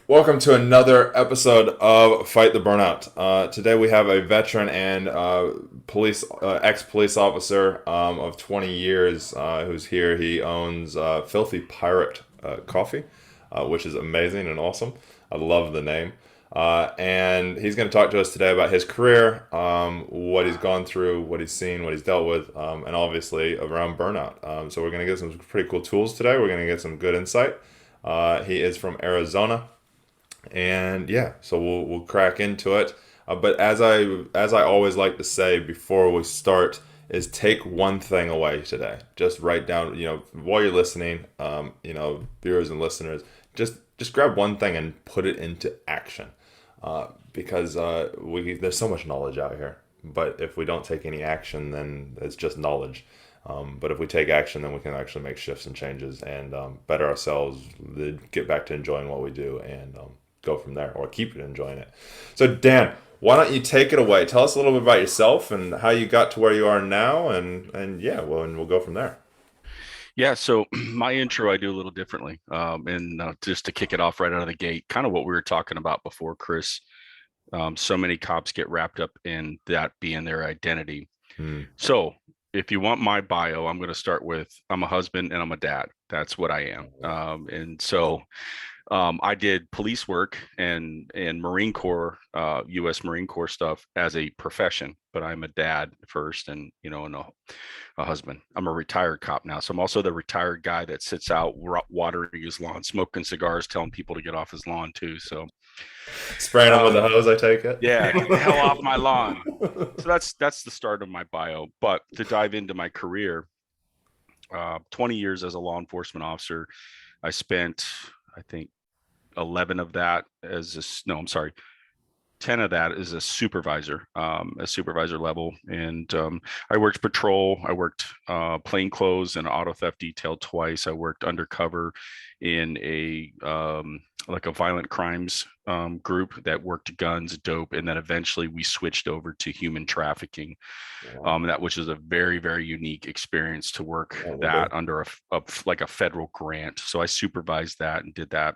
Welcome to another episode of Fight the Burnout. Today we have a veteran and ex-police officer of 20 years who's here. He owns Filthy Pirate Coffee, which is amazing and awesome. I love the name. And he's going to talk to us today about his career, what he's gone through, what he's seen, what he's dealt with, and obviously around burnout. So we're going to get some pretty cool tools today. We're going to get some good insight. He is from Arizona. And yeah, so we'll crack into it. But as I always like to say before we start, is take one thing away today. Just write down, while you're listening, viewers and listeners, just grab one thing and put it into action. Because there's so much knowledge out here, but if we don't take any action, then it's just knowledge. But if we take action, then we can actually make shifts and changes and better ourselves, get back to enjoying what we do, and go from there, or keep enjoying it. So Dan, why don't you take it away? Tell us a little bit about yourself and how you got to where you are now, and yeah, well, and we'll go from there. Yeah, so my intro I do a little differently, and just to kick it off right out of the gate, kind of what we were talking about before, Chris. So many cops get wrapped up in that being their identity. Hmm. So if you want my bio, I'm going to start with I'm a husband and I'm a dad. That's what I am. And so I did police work and Marine Corps, U.S. Marine Corps stuff as a profession, but I'm a dad first, and a husband. I'm a retired cop now, so I'm also the retired guy that sits out watering his lawn, smoking cigars, telling people to get off his lawn too. So, Spraying them with uh, a hose, I take it. yeah, get the hell off my lawn. So that's the start of my bio. But to dive into my career, 20 years as a law enforcement officer. I spent, I think, 11 of that as no, I'm sorry, 10 of that is a supervisor level. And I worked patrol. I worked plain clothes and auto theft detail twice. I worked undercover in like a violent crimes group that worked guns, dope, and then eventually we switched over to human trafficking. Wow. That which is a very, very unique experience to work That would be. that under like a federal grant. So I supervised that and did that.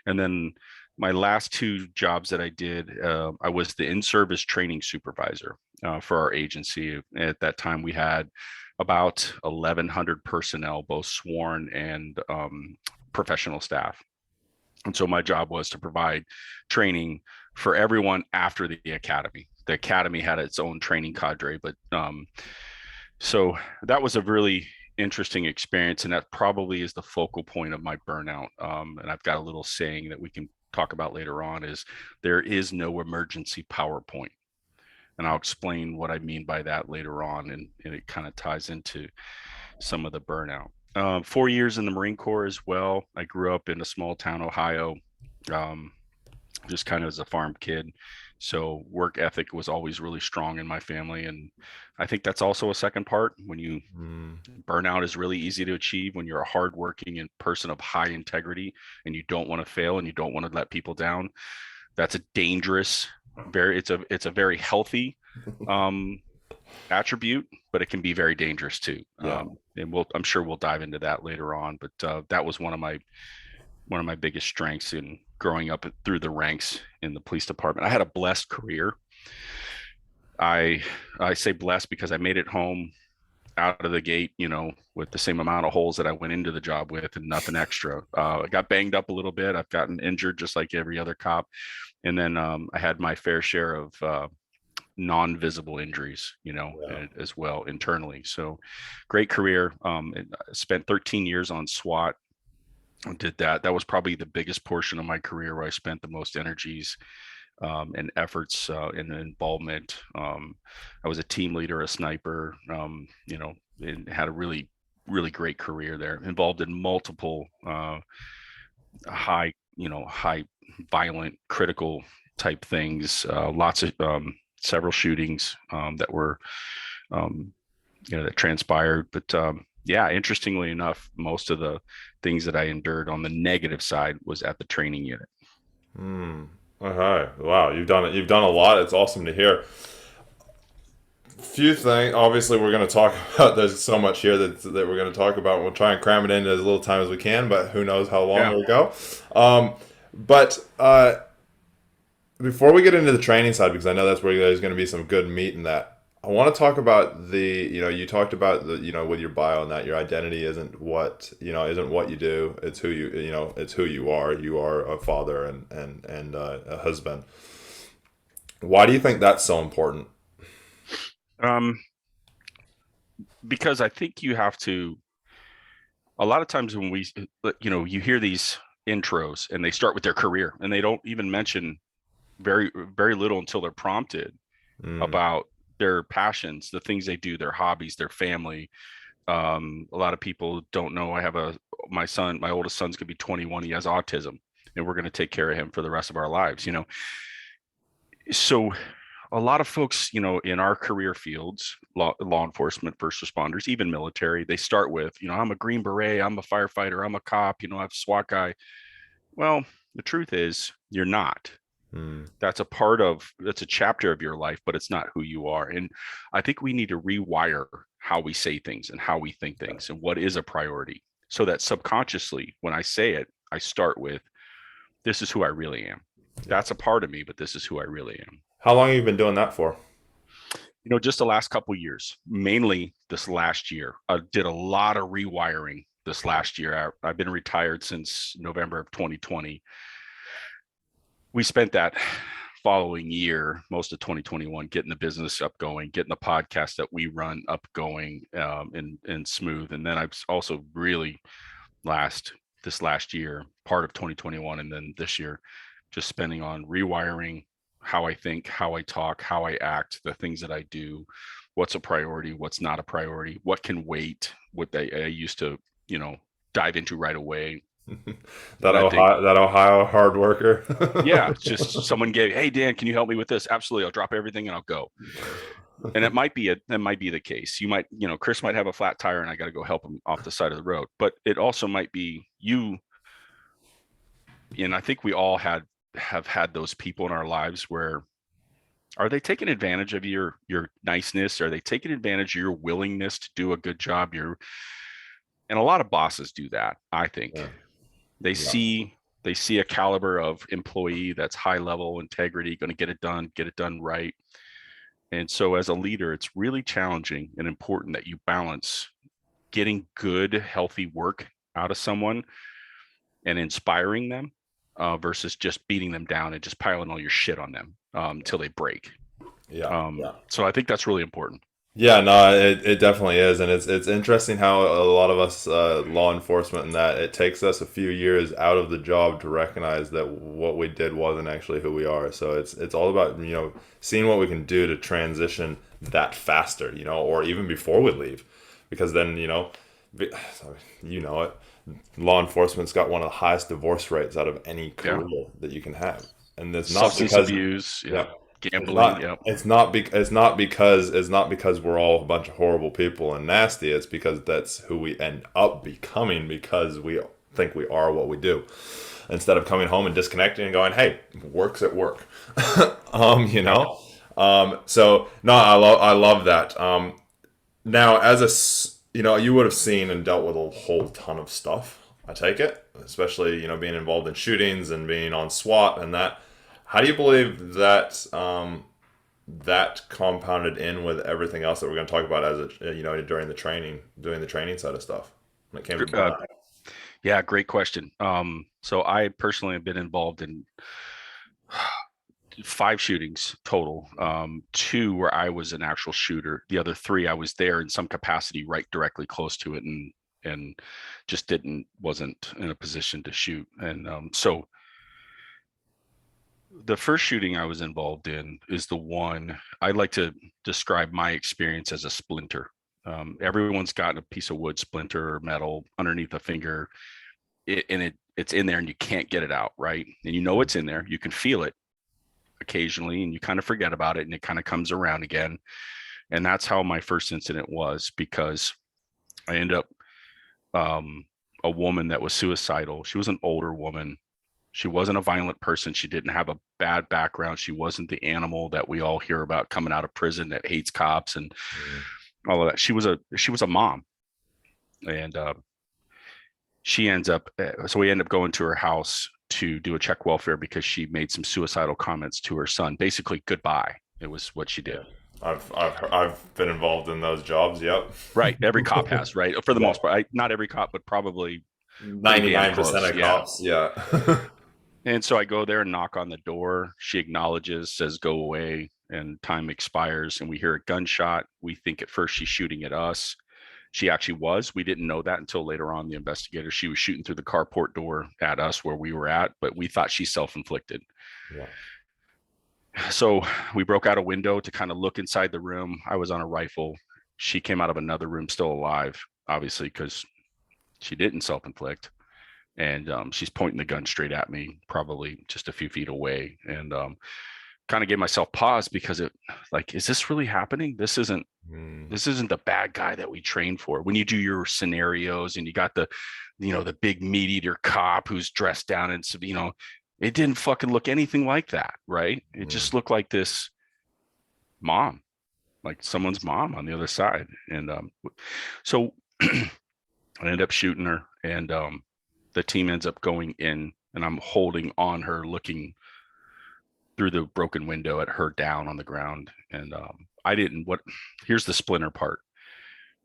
And then my last two jobs that I did, I was the in-service training supervisor for our agency. At that time, we had about 1,100 personnel, both sworn and professional staff. And so my job was to provide training for everyone after the academy. The academy had its own training cadre, but so that was a really interesting experience, and that probably is the focal point of my burnout. And I've got a little saying that we can talk about later on: is there is no emergency PowerPoint, and I'll explain what I mean by that later on, and it kind of ties into some of the burnout. 4 years in the Marine Corps as well. I grew up in a small town, Ohio, um, just kind of as a farm kid. So work ethic was always really strong in my family. And I think that's also a second part. When you Hmm. burnout is really easy to achieve when you're a hardworking and person of high integrity and you don't want to fail and you don't want to let people down. That's a dangerous, it's a very healthy um, attribute, but it can be very dangerous too. Yeah. And I'm sure we'll dive into that later on. But that was one of my biggest strengths in growing up through the ranks in the police department. I had a blessed career. I I say blessed because I made it home out of the gate, with the same amount of holes that I went into the job with and nothing extra. I got banged up a little bit. I've gotten injured just like every other cop. And then I had my fair share of non-visible injuries, Yeah. as well internally. So great career. Spent 13 years on SWAT. Did that. That was probably the biggest portion of my career where I spent the most energies and efforts and involvement. I was a team leader, a sniper, and had a really, really great career there. Involved in multiple high violent, critical type things. Lots of several shootings that were um, that transpired. But yeah, interestingly enough, most of the things that I endured on the negative side was at the training unit. Hmm. Okay. Wow, you've done it. You've done a lot. It's awesome to hear. Few things. Obviously, we're going to talk about. There's so much here that we're going to talk about. We'll try and cram it in as little time as we can, but who knows how long Yeah. it'll go. Um, But before we get into the training side, because I know that's where there's going to be some good meat in that, I want to talk about you talked about with your bio and that your identity isn't what you do. It's who it's who you are. You are a father and a husband. Why do you think that's so important? Um, because I think you have to, a lot of times when you hear these intros and they start with their career and they don't even mention very, very little until they're prompted Mm, about their passions, the things they do, their hobbies, their family. A lot of people don't know I have my oldest son's gonna be 21. He has autism, and we're going to take care of him for the rest of our lives. So a lot of folks, in our career fields, law enforcement, first responders, even military, they start with, I'm a Green Beret, I'm a firefighter, I'm a cop, I'm a SWAT guy. Well, the truth is, you're not. mm, That's a chapter of your life, but it's not who you are. And I think we need to rewire how we say things and how we think things and what is a priority, so that subconsciously, when I say it, I start with, this is who I really am. yeah. That's a part of me, but this is who I really am. How long have you been doing that for? Just the last couple of years, mainly this last year. I did a lot of rewiring this last year. I've been retired since November of 2020. We spent that following year, most of 2021, getting the business up going, getting the podcast that we run up going, and smooth. And then I've also really this last year, part of 2021, and then this year, just spending on rewiring how I think, how I talk, how I act, the things that I do, what's a priority, what's not a priority, what can wait, what I used to, dive into right away. that But I think, Ohio hard worker. yeah, it's just someone hey, Dan, can you help me with this? Absolutely. I'll drop everything and I'll go. And that might be the case. You might, Chris might have a flat tire and I got to go help him off the side of the road, but it also might be you. And I think we all have had those people in our lives where, are they taking advantage of your niceness? Are they taking advantage of your willingness to do a good job? And a lot of bosses do that. I think Yeah. they Yeah. see a caliber of employee that's high level integrity, going to get it done right. And so as a leader, it's really challenging and important that you balance getting good, healthy work out of someone and inspiring them, versus just beating them down and just piling all your shit on them until they break. Yeah. Yeah. So I think that's really important. Yeah, no, it definitely is, and it's interesting how a lot of us law enforcement and that it takes us a few years out of the job to recognize that what we did wasn't actually who we are. So it's all about seeing what we can do to transition that faster, or even before we leave, because then be- you know it, law enforcement's got one of the highest divorce rates out of any Yeah. career that you can have, and it's not Substance because abuse. yeah. Yep. Gambling. Yep. It's not because we're all a bunch of horrible people and nasty. It's because that's who we end up becoming because we think we are what we do. Instead of coming home and disconnecting and going, "Hey, work's at work," you Yep. know. So no, I love that. Now, you would have seen and dealt with a whole ton of stuff. I take it, especially being involved in shootings and being on SWAT and that. How do you believe that that compounded in with everything else that we're going to talk about during the training, doing the training side of stuff when it came to Uh, burnout? yeah. Great question. So I personally have been involved in 5 shootings total. Two where I was an actual shooter. The other 3, I was there in some capacity, right directly close to it, and just wasn't in a position to shoot. And so the first shooting I was involved in is the one I like to describe my experience as a splinter. Everyone's got a piece of wood, splinter or metal underneath a finger, it's in there and you can't get it out, right? And it's in there. You can feel it occasionally, and you kind of forget about it, and it kind of comes around again. And that's how my first incident was, because I ended up, a woman that was suicidal. She was an older woman. She wasn't a violent person. She didn't have a bad background. She wasn't the animal that we all hear about coming out of prison that hates cops and Mm, all of that. She was a mom, and she ends up. So we end up going to her house to do a check welfare because she made some suicidal comments to her son. Basically, goodbye. It was what she did. Yeah. I've been involved in those jobs. Yep. Right. Every cop has, right? For the Yeah. most part. Not every cop, but probably pretty damn 99% close. of Yeah. cops. Yeah. And so I go there and knock on the door. She acknowledges, says, go away. And time expires. And we hear a gunshot. We think at first she's shooting at us. She actually was. We didn't know that until later on. The investigator, she was shooting through the carport door at us where we were at, but we thought she self-inflicted. Yeah. So we broke out a window to kind of look inside the room. I was on a rifle. She came out of another room still alive, obviously, because she didn't self-inflict. And she's pointing the gun straight at me, probably just a few feet away. And kind of gave myself pause because it, like, is this really happening? This isn't the bad guy that we train for. When you do your scenarios and you got the, the big meat eater cop who's dressed down and, it didn't fucking look anything like that, right? It just looked like this mom, like someone's mom on the other side. And so I ended up shooting her, and the team ends up going in, and I'm holding on her, looking through the broken window at her down on the ground. And here's the splinter part.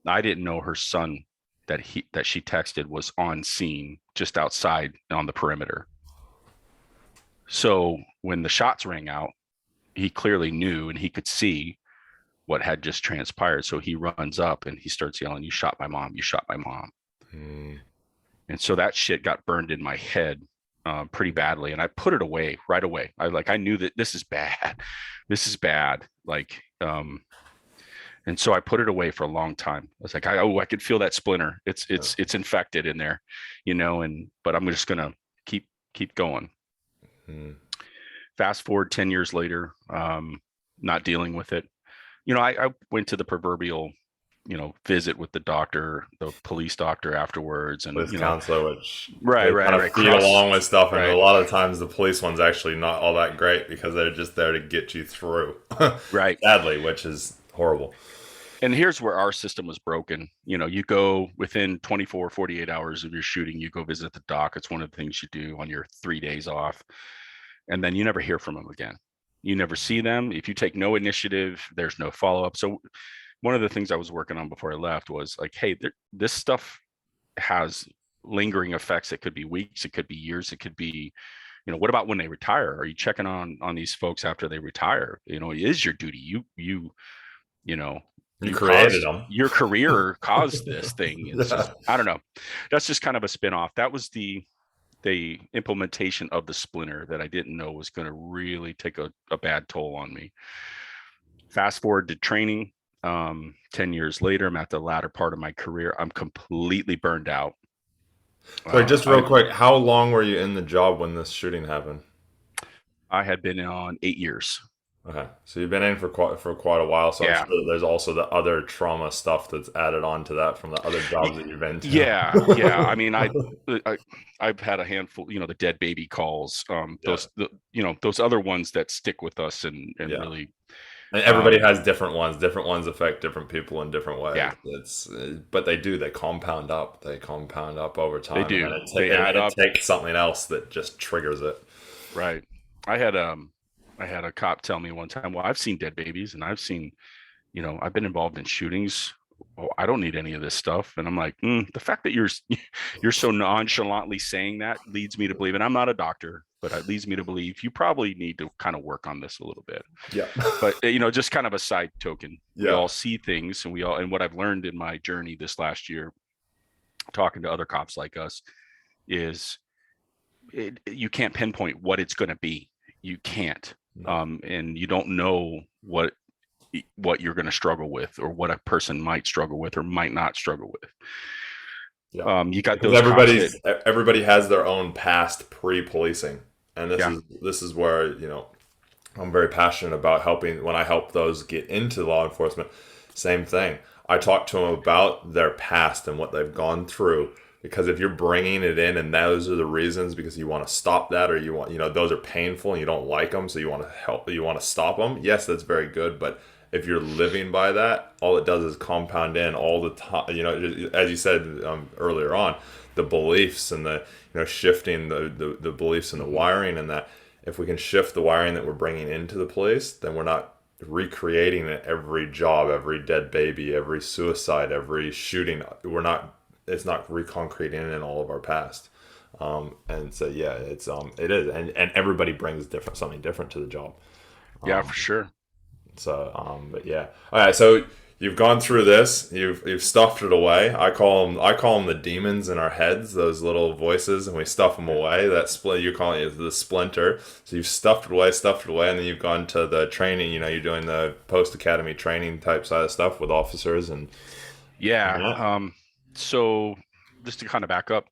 I didn't know her son that she texted was on scene just outside on the perimeter. So when the shots rang out, he clearly knew, and he could see what had just transpired. So he runs up and he starts yelling, "You shot my mom, you shot my mom." And so that shit got burned in my head pretty badly. And I put it away right away. I knew that this is bad. This is bad. And so I put it away for a long time. I was like, I could feel that splinter. It's infected in there, but I'm just going to keep going. Fast forward 10 years later, not dealing with it. I went to the proverbial, visit with the doctor, the police doctor afterwards, and Police counselor, which right, feed along with stuff, and right. a lot of times the police one's actually not all that great because they're just there to get you through, right? Sadly, which is horrible. And here's where our system was broken. You go within 24, 48 hours of your shooting, you go visit the doc. It's one of the things you do on your 3 days off, and then you never hear from them again. You never see them. If you take no initiative, there's no follow-up. So one of the things I was working on before I left was like, hey, this stuff has lingering effects. It could be weeks, it could be years, it could be, what about when they retire? Are you checking on these folks after they retire? It is your duty. You created them. Your career caused this thing. It's just, I don't know. That's just kind of a spin-off. That was the implementation of the splinter that I didn't know was going to really take a bad toll on me. Fast forward to training. 10 years later, I'm at the latter part of my career. I'm completely burned out. So just real quick, how long were you in the job when this shooting happened? I had been on 8 years. Okay, so you've been in for quite a while. So yeah. I'm sure there's also the other trauma stuff that's added on to that from the other jobs that you've been to. Yeah. I mean, I've had a handful, the dead baby calls, those other ones that stick with us and really. And everybody has different ones. Different ones affect different people in different ways. Yeah. But they compound up. They compound up over time. They do. And They add up. It takes something else that just triggers it. Right. I had a cop tell me one time, well, I've seen dead babies, and I've seen, I've been involved in shootings. Oh, I don't need any of this stuff. And I'm like, the fact that you're so nonchalantly saying that leads me to believe, and I'm not a doctor, but it leads me to believe you probably need to kind of work on this a little bit. Yeah. But just kind of a side token. Yeah. We all see things, and what I've learned in my journey this last year, talking to other cops like us, is you can't pinpoint what it's going to be. You can't. And you don't know what you're going to struggle with, or what a person might struggle with or might not struggle with. Yeah. You got those. Everybody has their own past pre-policing, and this is where I'm very passionate about helping. When I help those get into law enforcement, same thing. I talk to them about their past and what they've gone through. Because if you're bringing it in and those are the reasons because you want to stop that, or you want, those are painful and you don't like them, so you want to help, you want to stop them. Yes, that's very good. But if you're living by that, all it does is compound in all the time. As you said earlier on, the beliefs and the shifting the beliefs and the Mhm. wiring and that. If we can shift the wiring that we're bringing into the place, then we're not recreating it every job, every dead baby, every suicide, every shooting. We're not. It's not reconcreting in all of our past. And so yeah, it is, and everybody brings something different to the job. Yeah, for sure. But yeah. All right. So you've gone through this. You've stuffed it away. I call them the demons in our heads. Those little voices, and we stuff them away. That split. You're calling it the splinter. So you've stuffed it away, and then you've gone to the training. You're doing the post academy training type side of stuff with officers and Yeah. that. So just to kind of back up,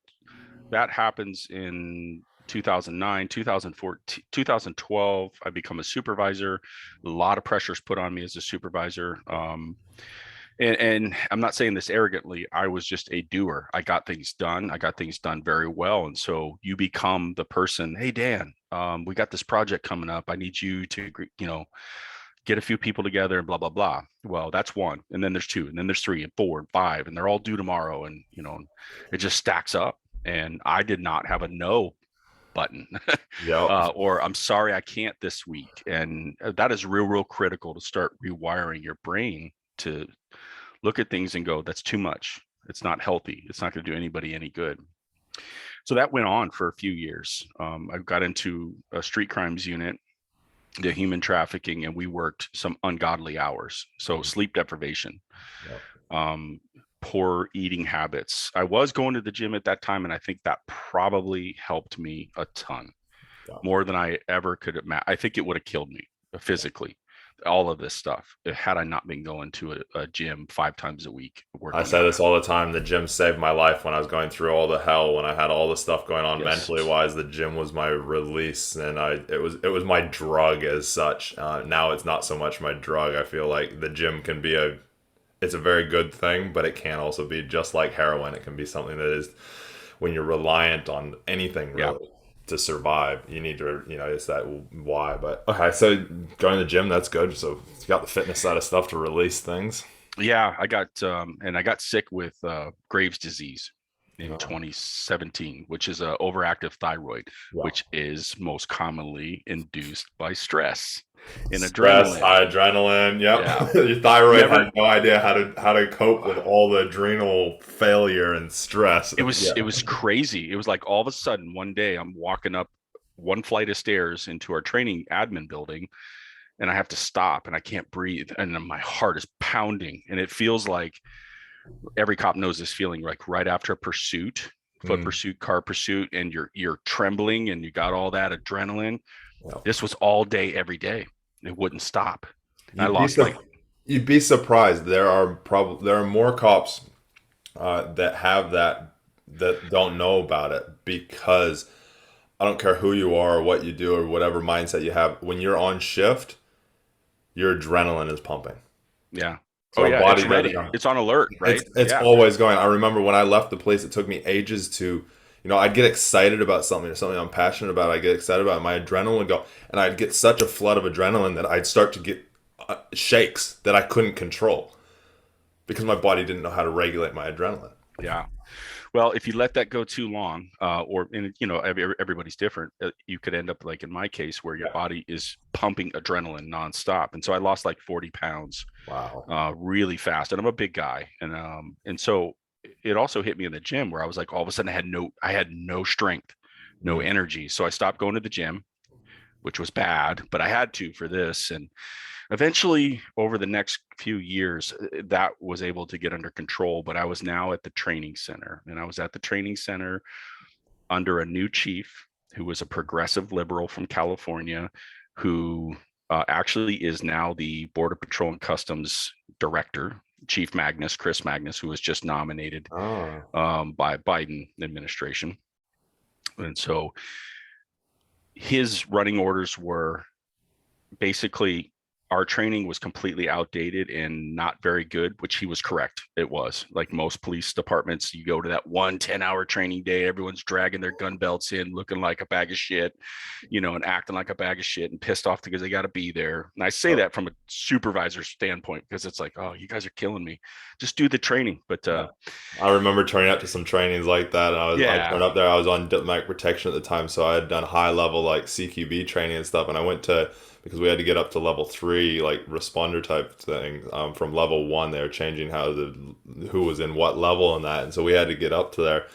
that happens in 2009, 2014, 2012. I become a supervisor. A lot of pressures put on me as a supervisor. And I'm not saying this arrogantly. I was just a doer. I got things done. I got things done very well. And so you become the person. Hey, Dan, we got this project coming up. I need you to, get a few people together and blah blah blah. Well, that's one, and then there's two, and then there's three and four and five, and they're all due tomorrow, and it just stacks up. And I did not have a no button, Yep. or I'm sorry I can't this week, and that is real critical to start rewiring your brain to look at things and go, that's too much. It's not healthy. It's not going to do anybody any good. So that went on for a few years. I got into a street crimes unit, the human trafficking, and we worked some ungodly hours. So sleep deprivation, Yep. um, poor eating habits. I was going to the gym at that time, and I think that probably helped me a ton, Yep. more than I ever could imagine. I think it would have killed me physically, all of this stuff, had I not been going to a gym 5 times a week I working say out. this all the time. The gym saved my life when I was going through all the hell. When I had all the stuff going on Yes. mentally wise, the gym was my release, and it was my drug as such. Now it's not so much my drug. I feel like the gym can be it's a very good thing, but it can also be just like heroin. It can be something that is when you're reliant on anything Yeah. really to survive. You need to, it's that why. But okay, so going to the gym, that's good. So you got the fitness side of stuff to release things. Yeah, I got sick with Graves' disease in Uh, 2017, which is a overactive thyroid, yeah. which is most commonly induced by stress and Stress, adrenaline. high adrenaline. Yeah. Yep. Your You thyroid ever has no idea how to cope with all the adrenal failure and stress. Yeah. it was crazy. It was like all of a sudden one day I'm walking up one flight of stairs into our training admin building, and I have to stop and I can't breathe, and then my heart is pounding, and it feels like every cop knows this feeling, like right after a pursuit, foot Mm, pursuit, car pursuit, and you're trembling and you got all that adrenaline. yeah. This was all day, every day. It wouldn't stop. I You'd be lost like, su- you'd be surprised. There are more cops that have that don't know about it because I don't care who you are or what you do or whatever mindset you have. When you're on shift, your adrenaline is pumping. yeah. So Oh our yeah, it's body doesn't ready. know. It's on alert, It's right? it's Yeah. always going. I remember when I left the place, it took me ages to, I'd get excited about something or something I'm passionate about. I get excited about it. My adrenaline would go, and I'd get such a flood of adrenaline that I'd start to get shakes that I couldn't control because my body didn't know how to regulate my adrenaline. Yeah. Well, if you let that go too long, or and everybody's different, you could end up like in my case where your Yeah. body is pumping adrenaline nonstop. And so I lost like 40 pounds Wow. really fast, and I'm a big guy, and so it also hit me in the gym where I was like, all of a sudden I had no strength, no Mm. energy. So I stopped going to the gym, which was bad, but I had to for this. And eventually over the next few years, that was able to get under control. But I was now at the training center, and I was at the training center under a new chief who was a progressive liberal from California, who actually is now the Border Patrol and Customs director, Chief Magnus, Chris Magnus, who was just nominated Oh. by Biden administration. And so his running orders were basically our training was completely outdated and not very good, which he was correct. It was like most police departments. You go to that 1 10-hour training day, everyone's dragging their gun belts in, looking like a bag of shit, and acting like a bag of shit and pissed off because they got to be there. And I say Oh, that from a supervisor standpoint because it's like, oh, you guys are killing me. Just do the training. But yeah. I remember turning up to some trainings like that, and I yeah, turned up there. I was on diplomatic protection at the time, so I had done high level like CQB training and stuff. And I went to because we had to get up to level 3, like responder type thing. From level 1, they were changing how the who was in what level and that, and so we had to get up to there.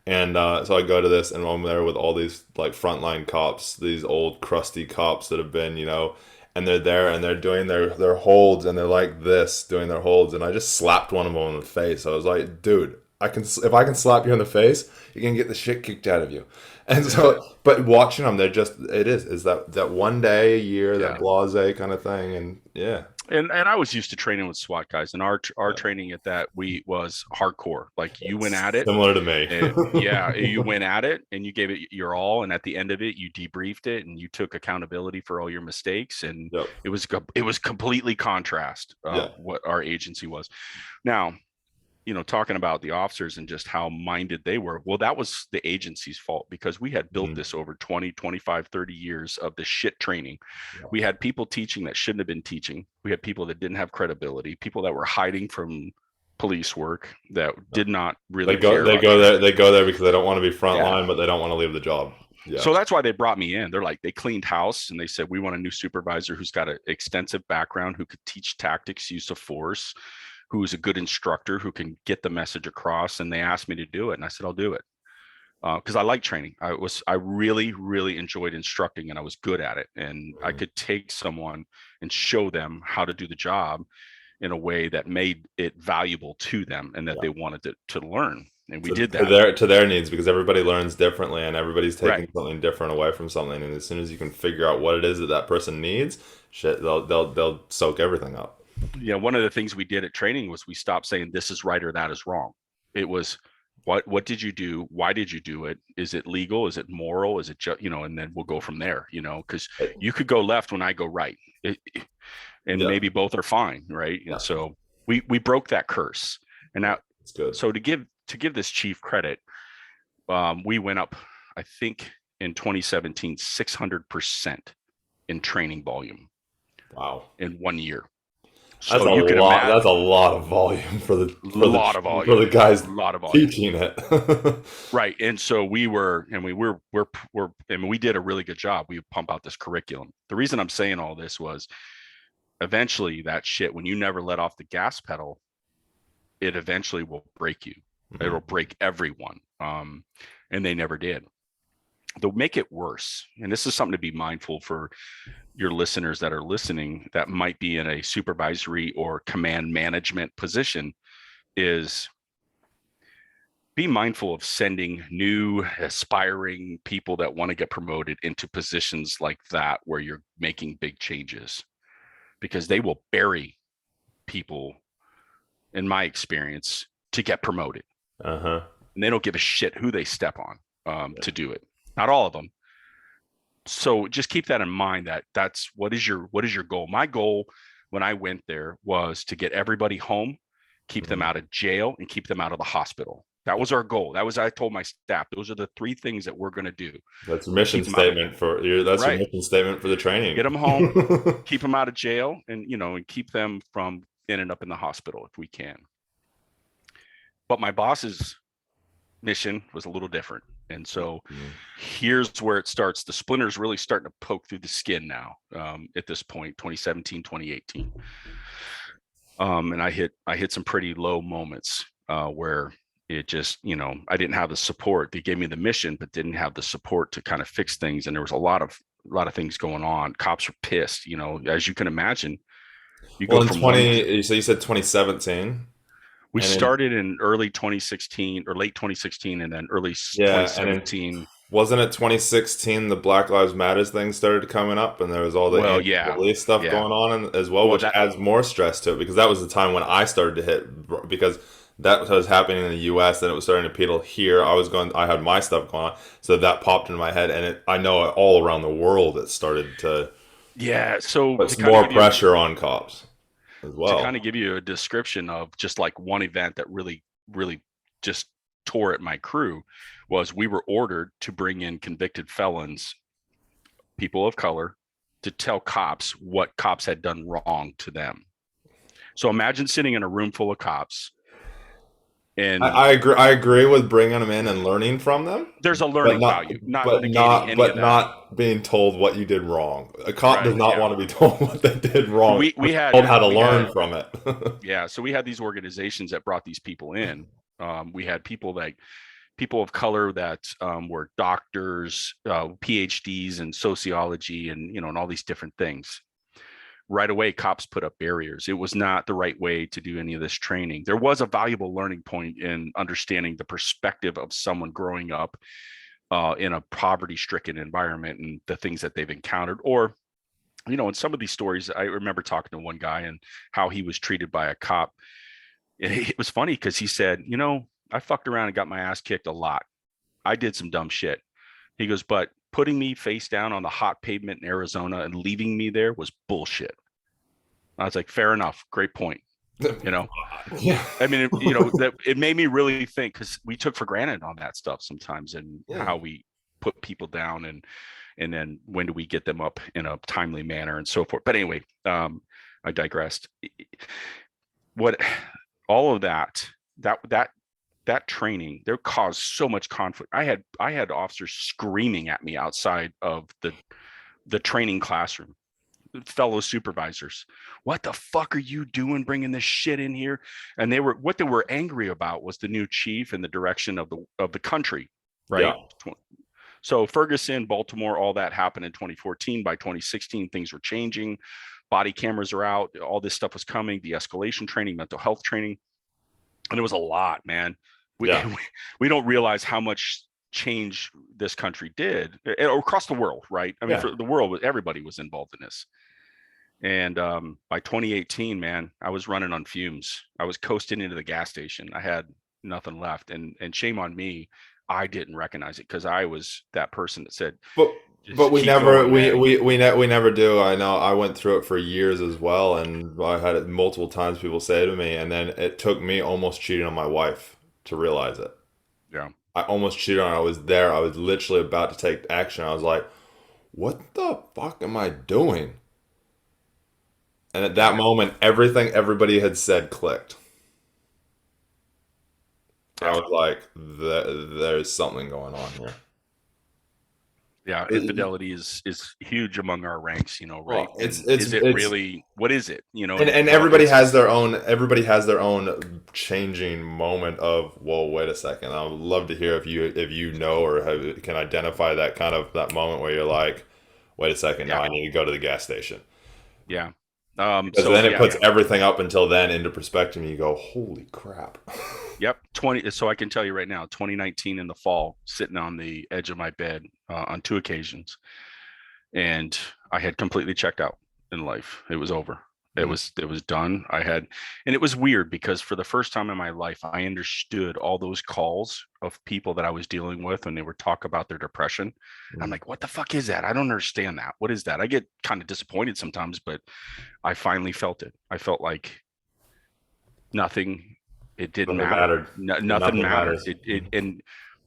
And so I go to this, and I'm there with all these like frontline cops, these old crusty cops that have been, and they're there and they're doing their holds, and they're like this doing their holds, and I just slapped one of them in the face. I was like, dude, if I can slap you in the face, you can get the shit kicked out of you. And yeah, so, but watching them, they're just is that one day a year, that yeah. blase kind of thing, and yeah, And I was used to training with SWAT guys, and our yeah. training at that we was hardcore. Like you went It's at it. similar to me. Yeah, you went at it and you gave it your all, and at the end of it, you debriefed it and you took accountability for all your mistakes. And Yep. it was completely contrast Yeah. what our agency was. Now, talking about the officers and just how minded they were. Well, that was the agency's fault because we had built Mhm. this over 20, 25, 30 years of the shit training. Yeah. We had people teaching that shouldn't have been teaching. We had people that didn't have credibility, people that were hiding from police work that did not really care They about go there training. they go there because they don't want to be Yeah. frontline, but they don't want to leave the job. Yeah. So that's why they brought me in. They're like, they cleaned house and they said, we want a new supervisor who's got an extensive background, who could teach tactics, use of force, who's a good instructor, who can get the message across. And they asked me to do it. And I said, I'll do it. Because I like training. I really, really enjoyed instructing, and I was good at it. And I Mhm. could take someone and show them how to do the job in a way that made it valuable to them and that Yeah. they wanted to learn. And we To, did to that. their to their needs, because everybody learns differently and everybody's Right. taking something different away from something, and as soon as you can figure out what it is that that person needs, shit, they'll soak everything up. Yeah, one of the things we did at training was we stopped saying this is right or that is wrong. It was what did you do? Why did you do it? Is it legal? Is it moral? Is it just, and then we'll go from there, because you could go left when I go right. And Yeah. maybe both are fine, right? Yeah. And so we broke that curse. And Yeah. now, It's good. so to give this chief credit, we went up, I think in 2017, 600% in training volume Wow. in 1 year. That's So a you can lot. imagine That's a lot of volume for the lot of for the volume, guys a lot of volume. teaching it. Right. And so we did a really good job. We pump out this curriculum. The reason I'm saying all this was eventually that shit, when you never let off the gas pedal, it eventually will break you. It'll Mhm. break everyone. And they never did. They'll make it worse. And this is something to be mindful for your listeners that are listening that might be in a supervisory or command management position, is be mindful of sending new aspiring people that want to get promoted into positions like that where you're making big changes, because they will bury people, in my experience, to get promoted. Uh-huh. And they don't give a shit who they step on to do it. Not all of them. So just keep that in mind, that's what is your goal. My goal when I went there was to get everybody home, keep them Mhm. out of jail, and keep them out of the hospital. That Yeah. was our goal. I told my staff, those are the three things that we're going to do. That's your mission Keep them out of, statement for your that's your right. mission statement for the Get training. them home, keep them out of jail, and keep them from ending up in the hospital if we can. But my boss's mission was a little different. And so Mhm. here's where it starts. The splinter's really starting to poke through the skin now, at this point, 2017, 2018. And I hit some pretty low moments where it just, I didn't have the support. They gave me the mission, but didn't have the support to kind of fix things. And there was a lot of things going on. Cops were pissed, as you can imagine. You Well, go in from one. 20, so you said 2017, We and in started in early 2016 or late 2016, and then early yeah, and in 2017. wasn't it 2016 the Black Lives Matters thing started coming up, and there was all the Well, yeah, anti-police stuff yeah. going on as well, Well, which that adds more stress to it because that was the time when I started to hit because that was happening in the U.S. and it was starting to peddle here. I had my stuff going on, so that popped in my head, and I know all around the world it started to. Yeah. So Puts more pressure on cops as to well. kind of give you a description of just like one event that really just tore at my crew was we were ordered to bring in convicted felons, people of color, to tell cops what cops had done wrong to them. So imagine sitting in a room full of cops and I agree. I agree with bringing them in and learning from them, there's a but learning not, value, not negating any of but that. not being told what you did wrong. A cop does Right. not Yeah. want to be told what they did wrong. We Told had how to we learn had from it. yeah, so we had these organizations that brought these people in. We had people of color that were doctors, PhDs in sociology, and and all these different things. Right away, cops put up barriers. It was not the right way to do any of this training. There was a valuable learning point in understanding the perspective of someone growing up in a poverty-stricken environment and the things that they've encountered, or in some of these stories, I remember talking to one guy and how he was treated by a cop. It was funny because he said, I fucked around and got my ass kicked a lot. I did some dumb shit. He goes, but putting me face down on the hot pavement in Arizona and leaving me there was bullshit. I was like, fair enough. Great point. You know, Yeah. I mean, that it made me really think because we took for granted on that stuff sometimes and Yeah. how we put people down and then when do we get them up in a timely manner and so forth. But anyway, I digressed. What all of that training there caused so much conflict. I had officers screaming at me outside of the training classroom, fellow supervisors. What the fuck are you doing bringing this shit in here? And what they were angry about was the new chief and the direction of the country, Yeah. right? So Ferguson, Baltimore, all that happened in 2014. By 2016, things were changing. Body cameras are out. All this stuff was coming. De-escalation training, mental health training, and it was a lot, man. We Yeah. we don't realize how much change this country did across the world, right? I mean, Yeah. for the world, everybody was involved in this. And by 2018, man, I was running on fumes. I was coasting into the gas station. I had nothing left, and shame on me. I didn't recognize it because I was that person that said, But "Just we keep never going, man." we never do. I know I went through it for years as well, and I had it multiple times. People say to me, and then it took me almost cheating on my wife to realize it. Yeah, I almost cheated on her. I was there. I was literally about to take action. I was like, "What the fuck am I doing?" And at that yeah, moment, everything everybody had said clicked. I yeah, was like, "There's something going on here." yeah. Infidelity is huge among our ranks, right? Well, And is it it's really? What is it? and Well, everybody has their own changing moment of, whoa, wait a second. I would love to hear if you know or can identify that kind of that moment where you're like, wait a second, now yeah, I need to go to the gas station. yeah. Because So then it yeah, puts everything up until then into perspective and you go, holy crap. yep. 20. So I can tell you right now, 2019 in the fall, sitting on the edge of my bed on two occasions, and I had completely checked out in life. It was over. It Mm, was done. And it was weird because for the first time in my life, I understood all those calls of people that I was dealing with when they were talk about their depression. I'm mm. like, what the fuck is that? I don't understand that. What is that? I get kind of disappointed sometimes, but I finally felt it. I felt like nothing. It didn't Nothing matter. mattered. Nothing Nothing mattered. matters. It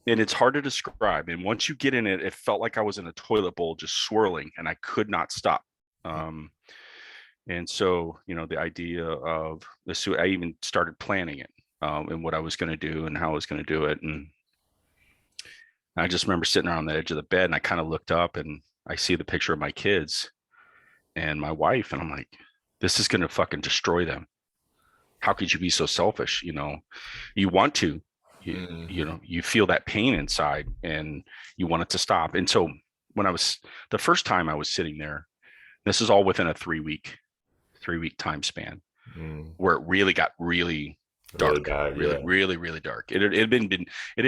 and it's hard to describe. And once you get in it, it felt like I was in a toilet bowl just swirling, and I could not stop. Um, and so, the idea of this, I even started planning it and what I was going to do and how I was going to do it. And I just remember sitting around the edge of the bed, and I kind of looked up, and I see the picture of my kids and my wife, and I'm like, this is going to fucking destroy them. How could you be so selfish? You want to, Mm. you feel that pain inside and you want it to stop. And so when I was the first time I was sitting there, this is all within a 3-week time span Mm. where it really got really Really dark, bad, really, yeah. really, really dark. It had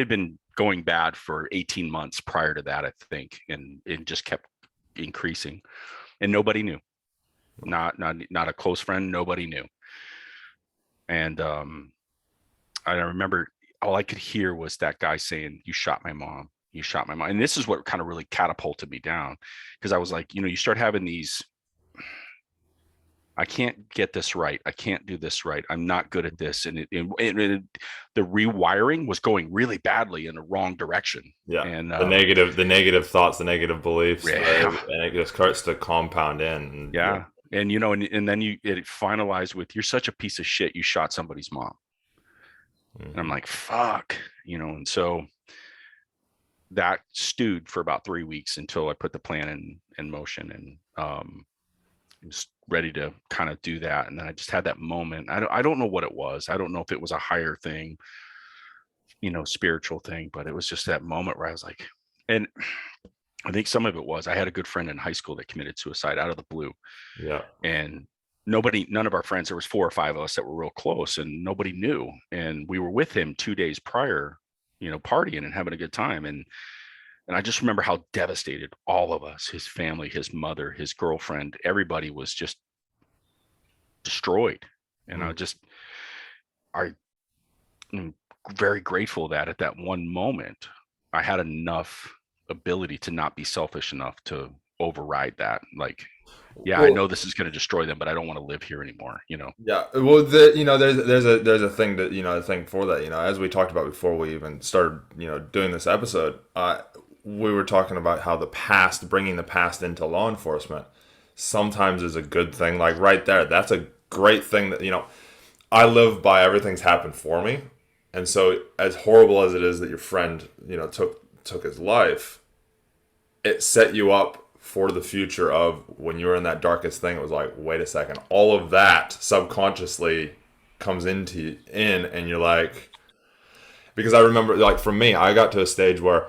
been going bad for 18 months prior to that, I think. And it just kept increasing and nobody knew, not a close friend. Nobody knew. And, I remember all I could hear was that guy saying, "You shot my mom. You shot my mom." And this is what kind of really catapulted me down because I was like, you start having these. I can't get this right. I can't do this right. I'm not good at this. And the rewiring was going really badly in the wrong direction. Yeah. And The negative thoughts, the negative beliefs, yeah, and it just starts to compound in. And yeah. yeah. And and then it finalized with, you're such a piece of shit. You shot somebody's mom. And I'm like, fuck, and so that stewed for about 3 weeks until I put the plan in motion, and was ready to kind of do that. And then I just had that moment. I don't know what it was. I don't know if it was a higher thing, spiritual thing, but it was just that moment where I was like, and I think some of it was, I had a good friend in high school that committed suicide out of the blue. Yeah. And none of our friends, there was 4 or 5 of us that were real close, and nobody knew. And we were with him 2 days prior, partying and having a good time. And I just remember how devastated all of us, his family, his mother, his girlfriend, everybody was just destroyed. And I am very grateful that at that one moment, I had enough ability to not be selfish enough to override that. Like, yeah, I know this is going to destroy them, but I don't want to live here anymore, Yeah. Well, there's a thing that, a thing for that, as we talked about before we even started, doing this episode, we were talking about how bringing the past into law enforcement sometimes is a good thing. Like right there, that's a great thing that, I live by everything's happened for me. And so as horrible as it is that your friend, took his life, it set you up for the future of when you were in that darkest thing. It was like, wait a second, all of that subconsciously comes in and you're like, because I remember, like, for me, I got to a stage where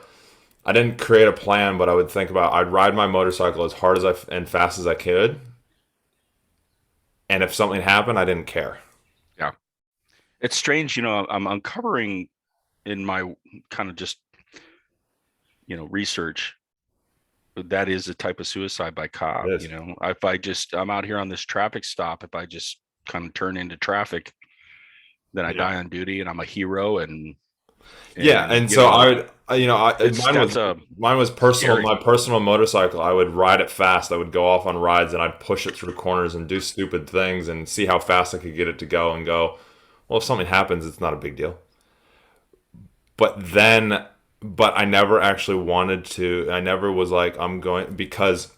I didn't create a plan, but I would think about, I'd ride my motorcycle as hard and fast as I could. And if something happened, I didn't care. Yeah. It's strange, I'm uncovering in my kind of just, research, that is a type of suicide by cop. If I'm out here on this traffic stop, if I just kind of turn into traffic, then I die on duty and I'm a hero. And so I would, mine was personal. Scary. My personal motorcycle, I would ride it fast. I would go off on rides and I'd push it through corners and do stupid things and see how fast I could get it to go, and go, well, if something happens, it's not a big deal. But I never actually wanted to. I never was like, I'm going, because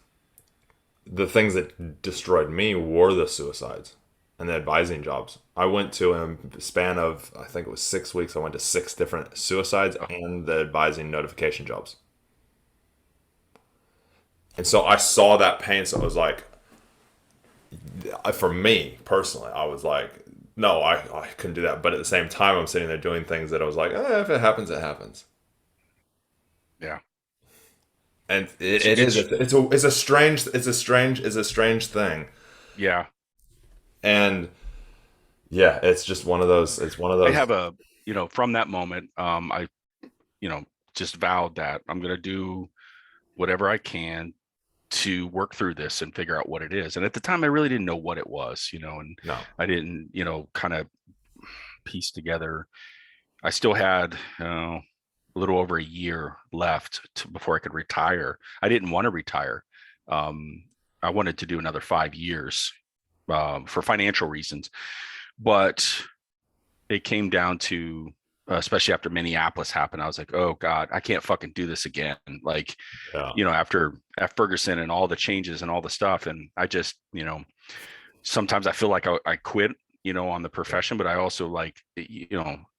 the things that destroyed me were the suicides and the advising jobs. I went to, in a span of, I think it was 6 weeks, I went to 6 different suicides and the advising notification jobs. And so I saw that pain. So it was like, for me personally, I was like, no, I couldn't do that. But at the same time, I'm sitting there doing things that I was like, if it happens, it happens. Yeah. And it's a strange thing. Yeah. And yeah, it's just one of those. It's one of those. I have from that moment, I, just vowed that I'm going to do whatever I can to work through this and figure out what it is. And at the time, I really didn't know what it was, and No. I didn't, kind of piece together. I still had a little over a year left before I could retire. I didn't want to retire. I wanted to do another 5 years for financial reasons, but it came down to, especially after Minneapolis happened, I was like, oh God, I can't fucking do this again. Like, after Ferguson and all the changes and all the stuff. And I just, sometimes I feel like I quit, on the profession, but I also, like,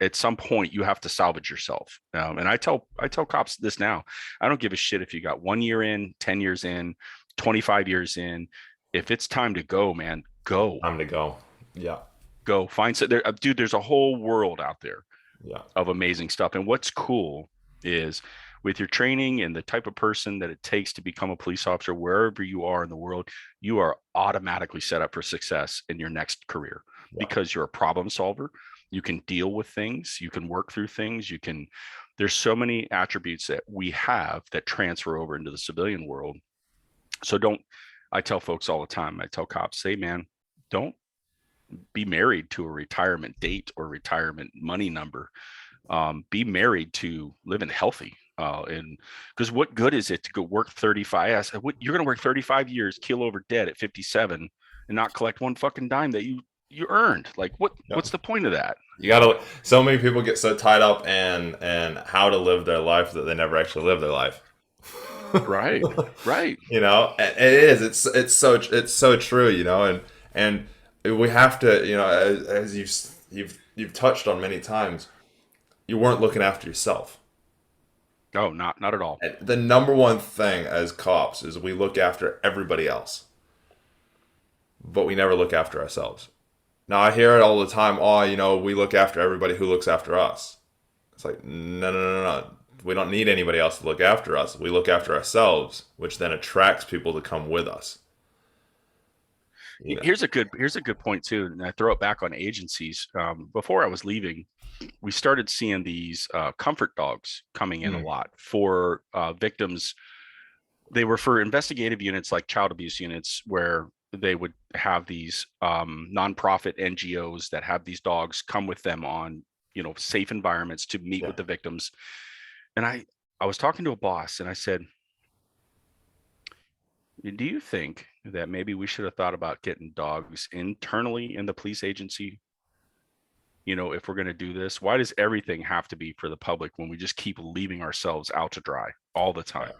at some point you have to salvage yourself. And I tell cops this now. I don't give a shit if you got 1 year in, 10 years in, 25 years in. If it's time to go, man, go. Time to go. Yeah. Go find some there, dude. There's a whole world out there. Yeah. Of amazing stuff. And what's cool is, with your training and the type of person that it takes to become a police officer, wherever you are in the world, you are automatically set up for success in your next career, because you're a problem solver. You can deal with things, you can work through things, there's so many attributes that we have that transfer over into the civilian world. So I tell folks all the time, I tell cops, say, man, don't be married to a retirement date or retirement money number. Be married to living healthy. And because what good is it to go work 35? You're going to work 35 years, keel over dead at 57, and not collect one fucking dime that you earned. Like Yep. what's the point of that? You gotta. So many people get so tied up in how to live their life that they never actually live their life. Right. Right. It is. It's so true. And we have to. As you've touched on many times, you weren't looking after yourself. Oh, not at all. And the number one thing as cops is we look after everybody else, but we never look after ourselves. Now I hear it all the time. Oh, we look after everybody who looks after us. It's like, no, no, no, no. We don't need anybody else to look after us. We look after ourselves, which then attracts people to come with us. You know? Here's a good point too, and I throw it back on agencies. Before I was leaving, we started seeing these comfort dogs coming in a Mm, lot for victims. They were for investigative units like child abuse units, where they would have these nonprofit NGOs that have these dogs come with them on safe environments to meet yeah. with the victims. And I was talking to a boss, and I said, do you think that maybe we should have thought about getting dogs internally in the police agency? If we're going to do this, why does everything have to be for the public when we just keep leaving ourselves out to dry all the time?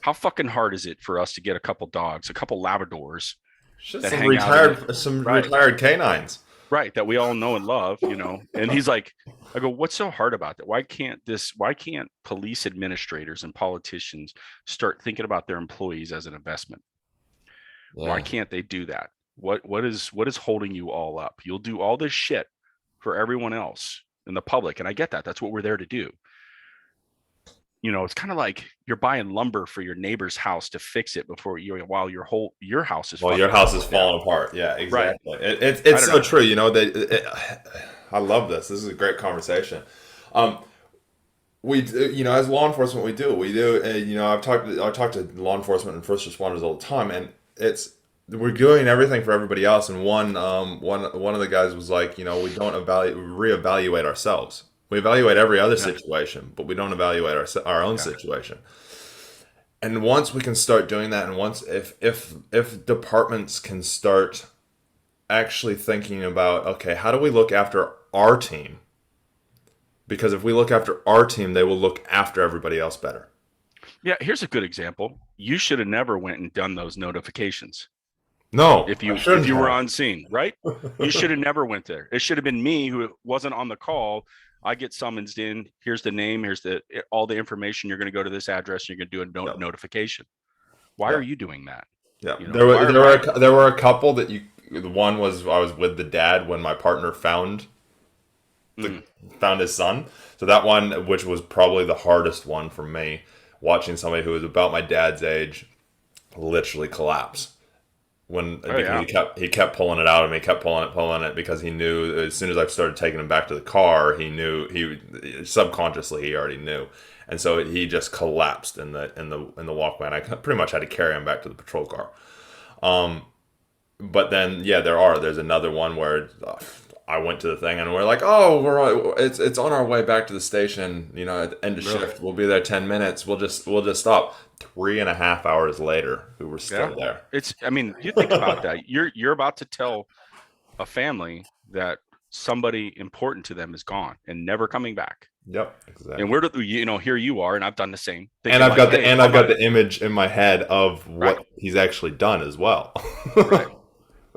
How fucking hard is it for us to get a couple dogs, a couple Labradors Just that hang out in the some right, retired canines. right, that we all know and love, And he's like, I go, what's so hard about that? Why can't police administrators and politicians start thinking about their employees as an investment? Why Yeah. can't they do that? What is holding you all up? You'll do all this shit for everyone else in the public, and I get that. That's what we're there to do. It's kind of like you're buying lumber for your neighbor's house to fix it while your house is Well, your fucking house is falling down. falling apart. Yeah, Right. exactly. I It's don't so know. true. I love this. This is a great conversation. Um, as law enforcement, we do. I've talked to law enforcement and first responders all the time, and we're doing everything for everybody else. And one of the guys was like, we don't reevaluate ourselves. We evaluate every other Yeah. situation, but we don't evaluate our own Yeah. situation. And once we can start doing that, and once if departments can start actually thinking about, okay, how do we look after our team? Because if we look after our team, they will look after everybody else better. Yeah. Here's a good example. You should have never went and done those notifications No, if I you shouldn't were have. on scene, right? You should have never went there. It should have been me who wasn't on the call. I get summonsed in. Here's the name. Here's all the information. You're going to go to this address. And you're going to do a Yep. notification. Why are Yep. you doing that? Yeah, there were Why are there were my a, there were a couple that you. The one was I was with the dad when my partner the mm, found his son. So that one, which was probably the hardest one for me, watching somebody who was about my dad's age literally collapse oh because yeah, he kept pulling it out of me, kept pulling it because he knew as soon as I started taking him back to the car, he knew he subconsciously he already knew, and so he just collapsed in the walkway, and I pretty much had to carry him back to the patrol car. Um, but then yeah, there's another one where I went to the thing and we're like, oh, it's on our way back to the station. At the end of really, shift, we'll be there 10 minutes. We'll just stop. 3.5 hours later, we were yeah. still there. I mean, you think about that. You're about to tell a family that somebody important to them is gone and never coming back. Yep, And exactly. here you are, and I've done the same, And thinking I've like, got the hey, and I'm I've got gonna the image in my head of right, what he's actually done as well. right.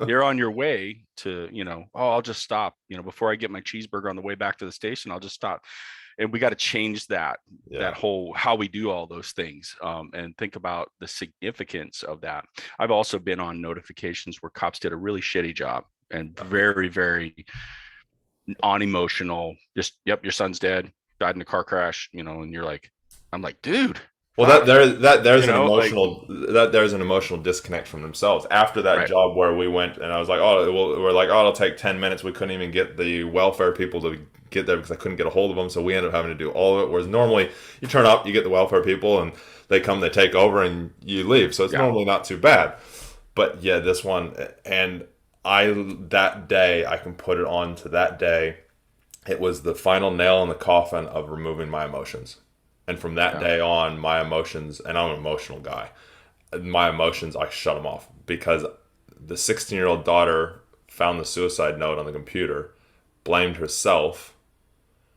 You're on your way to, oh, I'll just stop, before I get my cheeseburger on the way back to the station, I'll just stop. And we got to change that Yeah. whole how we do all those things, and think about the significance of that. I've also been on notifications where cops did a really shitty job and very, very unemotional. Just, yep, your son's dead, died in a car crash, and I'm like, dude, Well, fuck, like, there's an emotional disconnect from themselves after that right, job where we went and I was like, we're like, oh, it'll take 10 minutes. We couldn't even get the welfare people to get there because I couldn't get a hold of them, so we ended up having to do all of it. Whereas normally you turn up, you get the welfare people, and they come, they take over, and you leave. So it's yeah, normally not too bad. But yeah, this one, and that day I can put it on to that day. It was the final nail in the coffin of removing my emotions. And from that yeah, day on, my emotions, and I'm an emotional guy, my emotions, I shut them off because the 16-year-old daughter found the suicide note on the computer, blamed herself,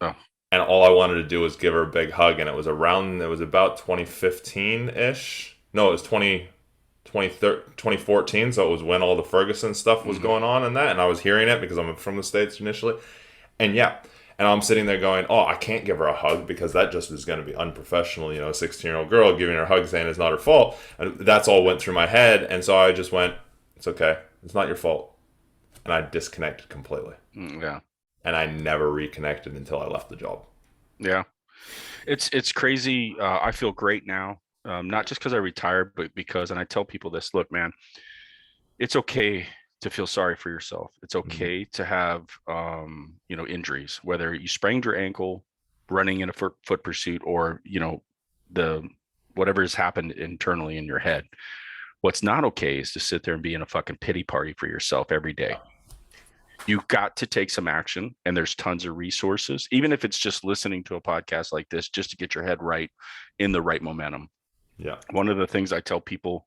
Oh. and all I wanted to do was give her a big hug. And it was about 2015-ish. No, it was 2014, so it was when all the Ferguson stuff was going on and that, and I was hearing it because I'm from the States initially. And yeah, and I'm sitting there going, oh, I can't give her a hug because that just is going to be unprofessional. You know, a 16-year-old girl giving her a hug saying it's not her fault. And that's all went through my head. And so I just went, it's okay. It's not your fault. And I disconnected completely. Yeah. And I never reconnected until I left the job. Yeah. It's crazy. I feel great now. Not just because I retired, but because, and I tell people this, look, man, it's okay to feel sorry for yourself. It's okay to have, injuries, whether you sprained your ankle running in a foot pursuit or, whatever has happened internally in your head. What's not okay is to sit there and be in a fucking pity party for yourself every day. You've got to take some action, and there's tons of resources, even if it's just listening to a podcast like this, just to get your head right in the right momentum. Yeah. One of the things I tell people,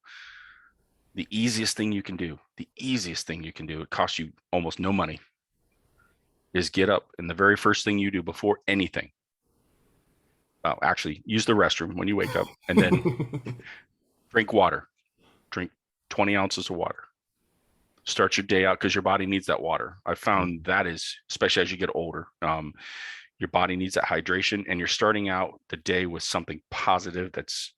the easiest thing you can do, it costs you almost no money, is get up. And the very first thing you do before anything, actually use the restroom when you wake up, and then drink water, drink 20 ounces of water. Start your day out because your body needs that water. I found that is, especially as you get older, your body needs that hydration, and you're starting out the day with something positive that's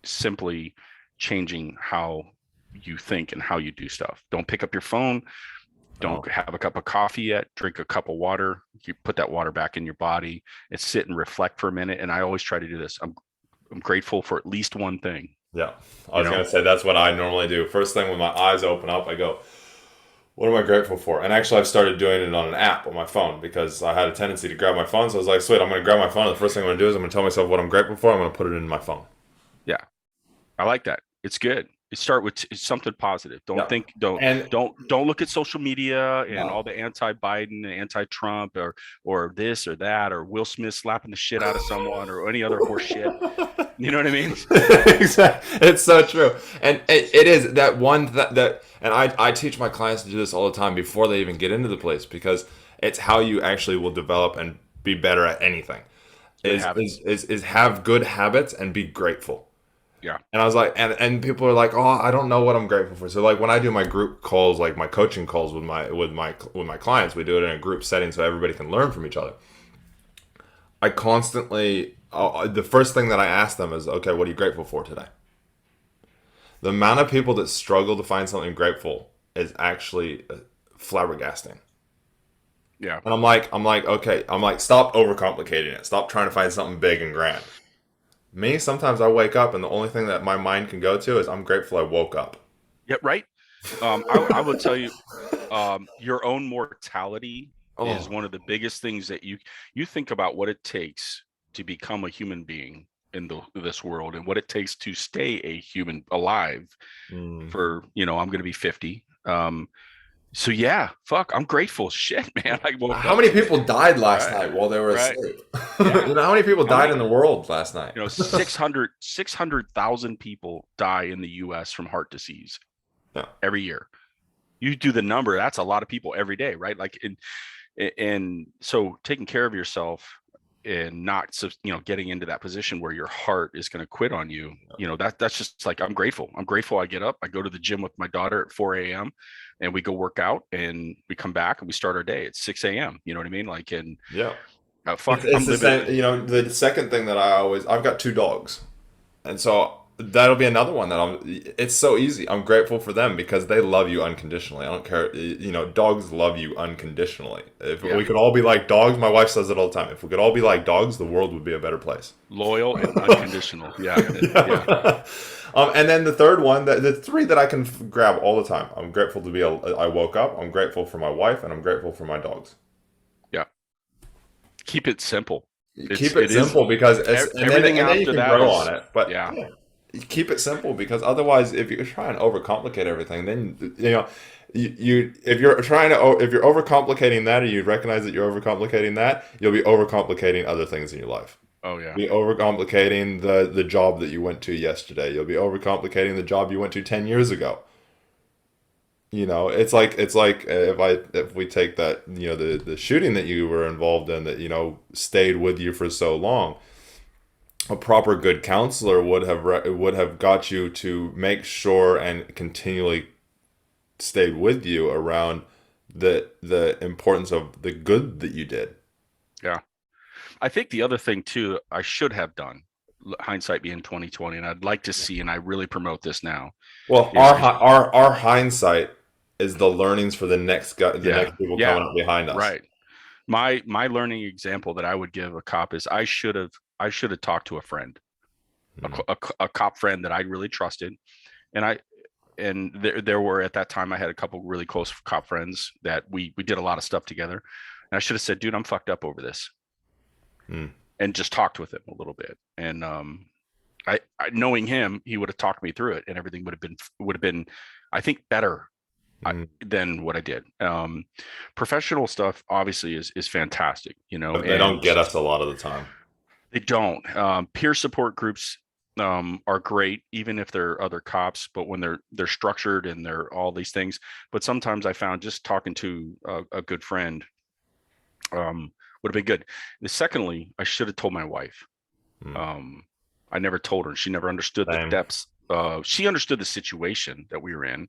simply changing how you think and how you do stuff. Don't pick up your phone. Don't have a cup of coffee yet. Drink a cup of water. You put that water back in your body and sit and reflect for a minute. And I always try to do this. I'm grateful for at least one thing. Yeah. I was going to say, that's what I normally do. First thing when my eyes open up, I go, what am I grateful for? And actually, I've started doing it on an app on my phone because I had a tendency to grab my phone. So I was like, sweet, I'm going to grab my phone. And the first thing I'm going to do is I'm going to tell myself what I'm grateful for. I'm going to put it in my phone. Yeah. I like that. It's good. You start with something positive. Don't look at social media and all the anti-Biden and anti-Trump or this or that, or Will Smith slapping the shit out of someone or any other horse shit. You know what I mean? Exactly. It's so true. And it is that one that and I teach my clients to do this all the time before they even get into the place, because it's how you actually will develop and be better at anything. Is have good habits and be grateful. Yeah. And I was like, and people are like, oh, I don't know what I'm grateful for. So like when I do my group calls, like my coaching calls with my clients, we do it in a group setting so everybody can learn from each other. I constantly, the first thing that I ask them is, okay, what are you grateful for today? The amount of people that struggle to find something grateful is actually flabbergasting. Yeah. And I'm like, okay, stop overcomplicating it. Stop trying to find something big and grand. Me, sometimes I wake up and the only thing that my mind can go to is I'm grateful I woke up. Yeah, right. I will tell you, your own mortality is one of the biggest things that you think about, what it takes to become a human being in this world and what it takes to stay a human alive for, I'm going to be 50. So yeah, fuck, I'm grateful. Shit, man. How many people died last night while they were asleep? Yeah. You know, how many people died in the world last night? 600,000 people die in the US from heart disease every year. You do the number, that's a lot of people every day, right? Like, and so taking care of yourself and not, getting into that position where your heart is going to quit on you, that's just like, I'm grateful. I get up, I go to the gym with my daughter at 4 a.m. and we go work out and we come back and we start our day at 6 a.m. You know what I mean? Like, and fuck, it's the same, the second thing that I've got 2 dogs. And so that'll be another one that it's so easy. I'm grateful for them because they love you unconditionally. I don't care. Dogs love you unconditionally. If we could all be like dogs, my wife says it all the time. If we could all be like dogs, the world would be a better place. Loyal and unconditional. Yeah. And then the third one, the 3 that I can grab all the time. I'm grateful to I woke up. I'm grateful for my wife, and I'm grateful for my dogs. Yeah. Keep it simple. Keep it simple because everything and then after you can that grow on it. But yeah. Keep it simple, because otherwise, if you try and overcomplicate everything, then if you're overcomplicating that, and you recognize that you're overcomplicating that, you'll be overcomplicating other things in your life. Oh yeah. You'll be overcomplicating the job that you went to yesterday. You'll be overcomplicating the job you went to 10 years ago. it's like if we take that, the shooting that you were involved in, that stayed with you for so long. A proper good counselor would have got you to make sure and continually stayed with you around the importance of the good that you did. Yeah. I think the other thing too, I should have done, hindsight being 2020, and I'd like to see, and I really promote this now, Well, is our hindsight is the learnings for the yeah, next people yeah, coming up behind us. right. My learning example that I would give a cop is I should have talked to a friend, Mm. a cop friend that I really trusted, and there were at that time I had a couple really close cop friends that we did a lot of stuff together, and I should have said, dude, I'm fucked up over this, Mm. and just talked with him a little bit, and I knowing him, he would have talked me through it, and everything would have been, I think, better Mm. than what I did. Professional stuff obviously is fantastic, But they and don't get us a lot of the time. they don't. Peer support groups are great, even if they're other cops, but when they're structured and they're all these things. But sometimes I found just talking to a good friend would have been good. And secondly, I should have told my wife. Mm. Um, I never told her. She never understood the Same. depths. She understood the situation that we were in,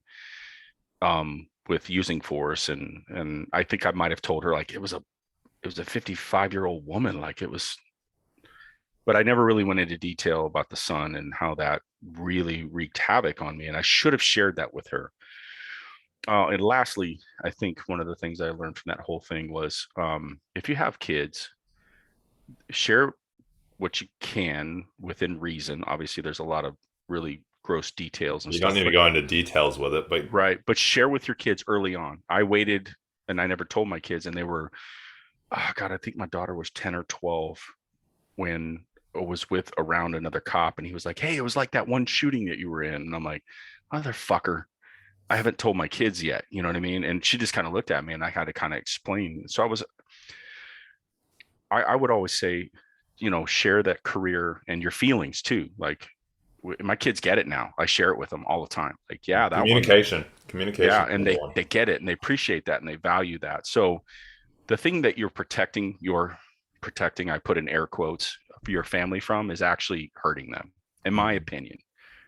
with using force, and I think I might have told her, like, it was a 55-year-old woman, like it was, but I never really went into detail about the son and how that really wreaked havoc on me, and I should have shared that with her. And lastly, I think one of the things I learned from that whole thing was, if you have kids, share what you can within reason. Obviously, there's a lot of really gross details and You don't stuff, need to but go into details with it, but right, but share with your kids early on. I waited, and I never told my kids, and they were, oh God, I think my daughter was 10 or 12 when I was with around another cop, and he was like, hey, it was like that one shooting that you were in. And I'm like, motherfucker, I haven't told my kids yet. You know what I mean? And she just kind of looked at me, and I had to kind of explain. So I would always say, share that career and your feelings too. Like, my kids get it now. I share it with them all the time. Like, yeah, that one. communication Yeah. is And number they, one. they get it, and they appreciate that, and they value that. So the thing that you're protecting, I put in air quotes, for your family from, is actually hurting them, in my Mhm. opinion,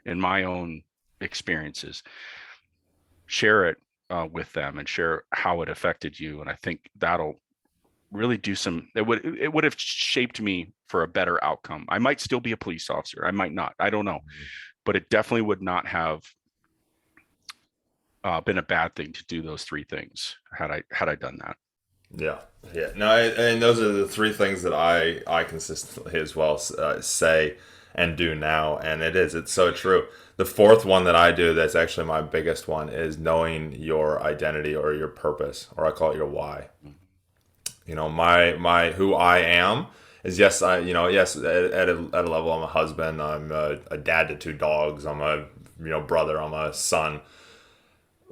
in my own experiences. Share it with them, and share how it affected you. And I think that'll really do some, it would have shaped me for a better outcome. I might still be a police officer. I might not. I don't know. But it definitely would not have been a bad thing to do those three things had I done that. Yeah, yeah. No, and those are the three things that I consistently as well say and do now, and it's so true. The fourth one that I do, that's actually my biggest one, is knowing your identity or your purpose, or I call it your why. My who I am is, yes, yes, at a level, I'm a husband, I'm a dad to two dogs, I'm a brother, I'm a son,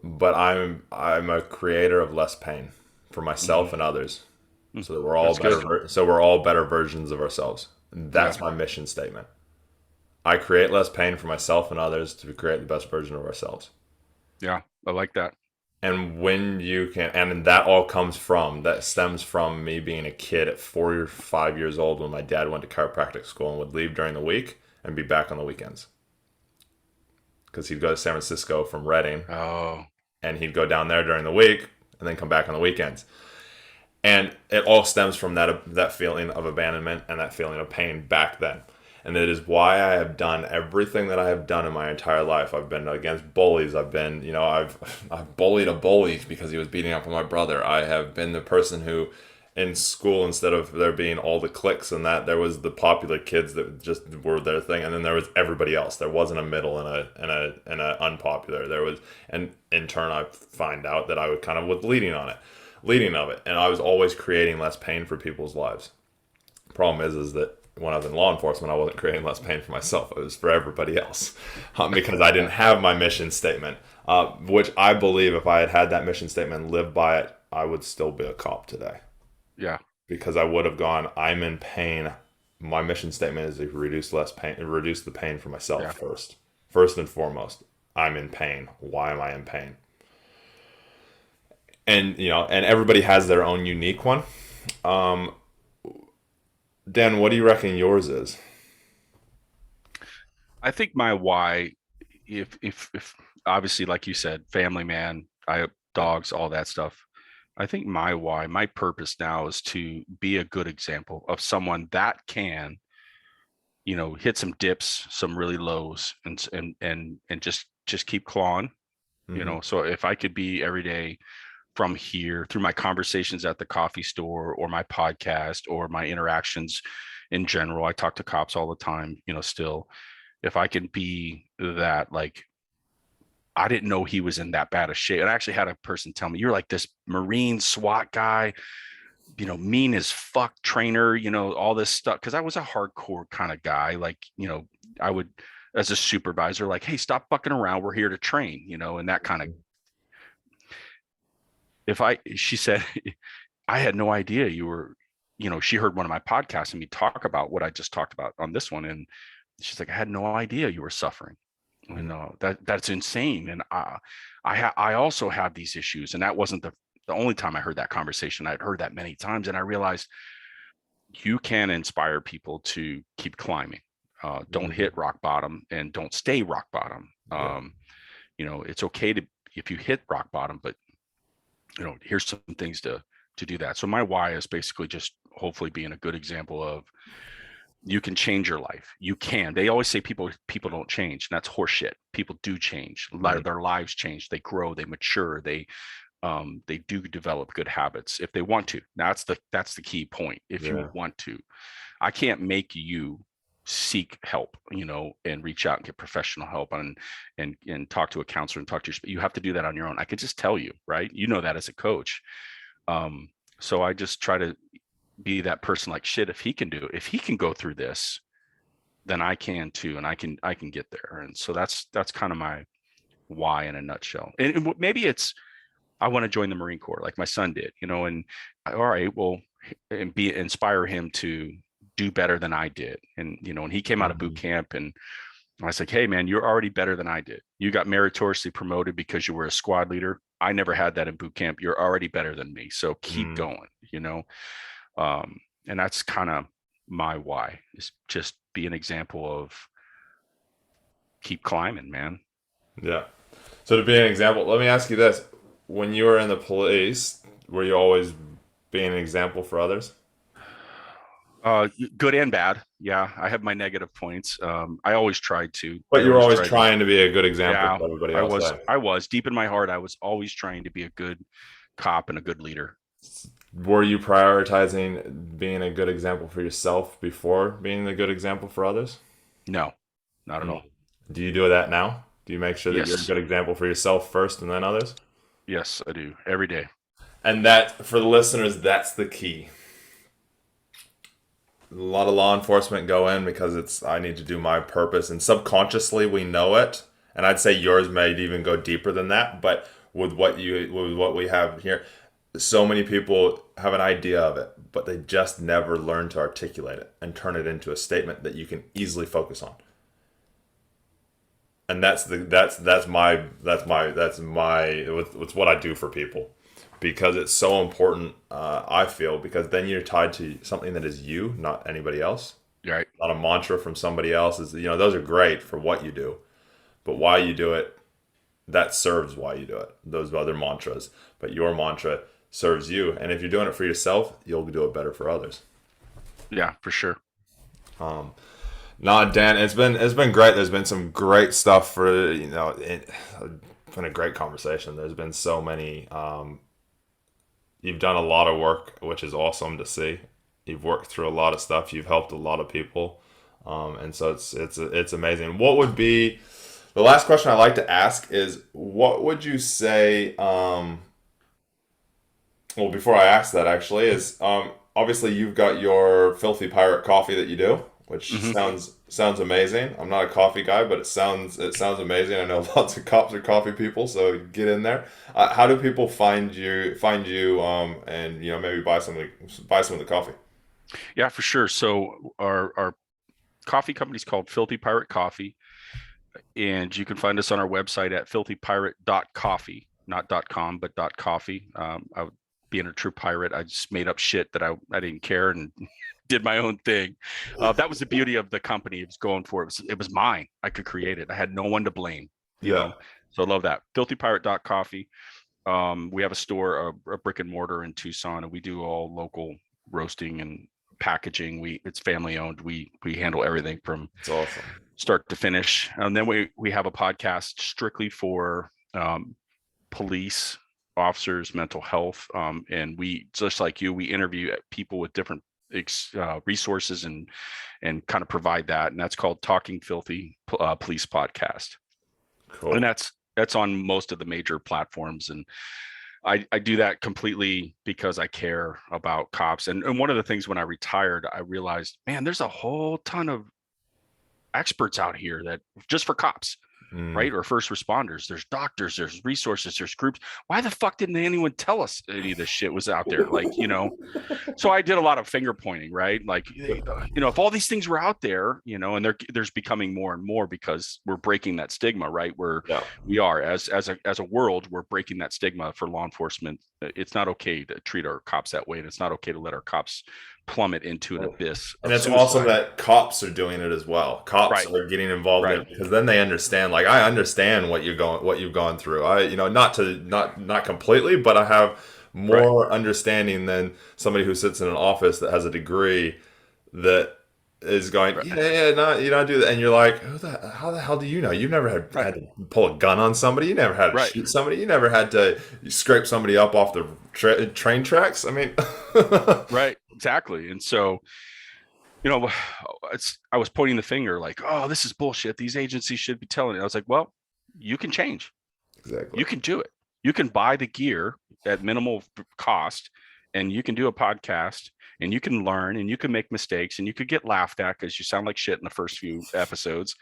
but I'm a creator of less pain for Mm-hmm. myself and others, Mm-hmm. so that we're all That's good. better versions of ourselves. Yeah. That's my mission statement. I create less pain for myself and others to create the best version of ourselves. Yeah. I like that. And when you can, and that stems from me being a kid at 4 or 5 years old, when my dad went to chiropractic school and would leave during the week and be back on the weekends, because he'd go to San Francisco from Reading, Oh, and he'd go down there during the week and then come back on the weekends. And it all stems from that feeling of abandonment and that feeling of pain back then. And it is why I have done everything that I have done in my entire life. I've been against bullies. I've bullied a bully because he was beating up on my brother. I have been the person who, in school, instead of there being all the cliques and that, there was the popular kids that just were their thing, and then there was everybody else. There wasn't a middle and a unpopular. There was, and in turn, I find out that I was kind of was leading of it, and I was always creating less pain for people's lives. Problem is that when I was in law enforcement, I wasn't creating less pain for myself. It was for everybody else, because I didn't have my mission statement, which I believe if I had had that mission statement and lived by it, I would still be a cop today, yeah. because I would have gone, I'm in pain. My mission statement is to reduce less pain, reduce the pain for myself Yeah. first. First and foremost, I'm in pain. Why am I in pain? and and everybody has their own unique one. Um, Dan, what do you reckon yours is? I think my why, if obviously, like you said, family man, I Yeah. dogs, all that stuff. I think my why, my purpose now is to be a good example of someone that can, hit some dips, some really lows, and just keep clawing. Mm-hmm. So if I could be every day from here through my conversations at the coffee store or my podcast or my interactions in general, I talk to cops all the time, still. If I can be that, like, I didn't know he was in that bad of shape. And I actually had a person tell me, you're like this Marine SWAT guy, mean as fuck trainer, all this stuff. Cause I was a hardcore kind of guy. Like, I would, as a supervisor, like, hey, stop fucking around. We're here to train, and that kind of, she said, I had no idea you were, she heard one of my podcasts and me talk about what I just talked about on this one. And she's like, I had no idea you were suffering. And that's insane. And I also have these issues. And that wasn't the only time I heard that conversation. I'd heard that many times. And I realized you can inspire people to keep climbing. Don't Mm-hmm. hit rock bottom and don't stay rock bottom. Yeah. It's okay to, if you hit rock bottom, but here's some things to do that. So my why is basically just hopefully being a good example of, you can change your life. You can. They always say people don't change. And that's horseshit. People do change. Mm-hmm. Their lives change. They grow. They mature. They do develop good habits if they want to. That's the key point. If you Yeah. want to, I can't make you seek help, and reach out and get professional help and talk to a counselor and talk to you have to do that on your own. I can just tell you, right? That as a coach. So I just try to be that person, like, shit, if he can go through this, then I can too. And I can get there. And so that's kind of my why in a nutshell. And maybe it's, I want to join the Marine Corps like my son did, and all right, well, and inspire him to do better than I did. And, when he came out of boot Mm-hmm. camp, and I was like, hey man, you're already better than I did. You got meritoriously promoted because you were a squad leader. I never had that in boot camp. You're already better than me. So keep Mm-hmm. going, um, and that's kind of my why, is just be an example of keep climbing, man. Yeah. So to be an example, let me ask you this: when you were in the police, were you always being an example for others? Good and bad. Yeah, I have my negative points. I always tried to. But I you were always always tried to. trying to be a good example Yeah, for everybody I else. was. Right? I was deep in my heart. I was always trying to be a good cop and a good leader. Were you prioritizing being a good example for yourself before being a good example for others? No, not at Mm. all. Do you do that now? Do you make sure that you're a Yes, good example for yourself first and then others? yes, I do every day. And that, for the listeners, that's the key. A lot of law enforcement go in because it's, I need to do my purpose, and subconsciously we know it. And I'd say yours may even go deeper than that. But with what we have here, so many people have an idea of it, but they just never learn to articulate it and turn it into a statement that you can easily focus on. And that's my it's what I do for people, because it's so important. I feel, because then you're tied to something that is you, not anybody else. Right. Not a mantra from somebody else. Is, those are great for what you do, but why you do it, that serves why you do it. Those other mantras, but your mantra serves you, and if you're doing it for yourself, you'll do it better for others. Yeah, for sure. Nah, Dan, it's been great. There's been some great stuff for it's been a great conversation. There's been so many. You've done a lot of work, which is awesome to see. You've worked through a lot of stuff. You've helped a lot of people, and so it's amazing. What would be the last question I like to ask is, what would you say? Well, before I ask that, actually, is obviously you've got your Filthy Pirate coffee that you do, which Hmm. sounds amazing. I'm not a coffee guy, but it sounds amazing. I know lots of cops are coffee people, so get in there. How do people find you, and maybe buy some of the coffee? Yeah, for sure. So our coffee company is called Filthy Pirate Coffee, and you can find us on our website at filthypirate.coffee. not .com, but .coffee. Being a true pirate, I just made up shit that I didn't care and did my own thing. That was the beauty of the company. It was going for it. It was mine. I could create it. I had no one to blame, you know? So I love that. Filthypirate.coffee. We have a store, a brick and mortar in Tucson, and we do all local roasting and packaging. It's family owned. We handle everything from It's awesome. start to finish. And then we have a podcast strictly for police officers, mental health, and we, just like you, we interview people with different resources and kind of provide that, and that's called Talking Filthy Police Podcast. Cool. And that's on most of the major platforms, and I do that completely because I care about cops. And one of the things when I retired, I realized, man, there's a whole ton of experts out here that just for cops, right? Or first responders. There's doctors, there's resources, there's groups. Why the fuck didn't anyone tell us any of this shit was out there? Like, you know, so I did a lot of finger pointing, right? Like, you know, if all these things were out there, you know, and there's becoming more and more because we're breaking that stigma, right? We are as a world, we're breaking that stigma for law enforcement. It's not okay to treat our cops that way, and it's not okay to let our cops plummet into an abyss. And it's awesome that cops are doing it as well. Cops are getting involved in it, because then they understand. Like, I understand what you've gone through. Not completely, but I have more understanding than somebody who sits in an office that has a degree that is going, you don't do that. And you're like, how the hell do you know? You've never had to pull a gun on somebody. You never had to shoot somebody. You never had to scrape somebody up off the train tracks. I mean, right, exactly. And so, you know, I was pointing the finger like, oh, this is bullshit. These agencies should be telling it. I was like, well, you can change. Exactly. You can do it. You can buy the gear at minimal cost, and you can do a podcast, and you can learn, and you can make mistakes, and you could get laughed at because you sound like shit in the first few episodes,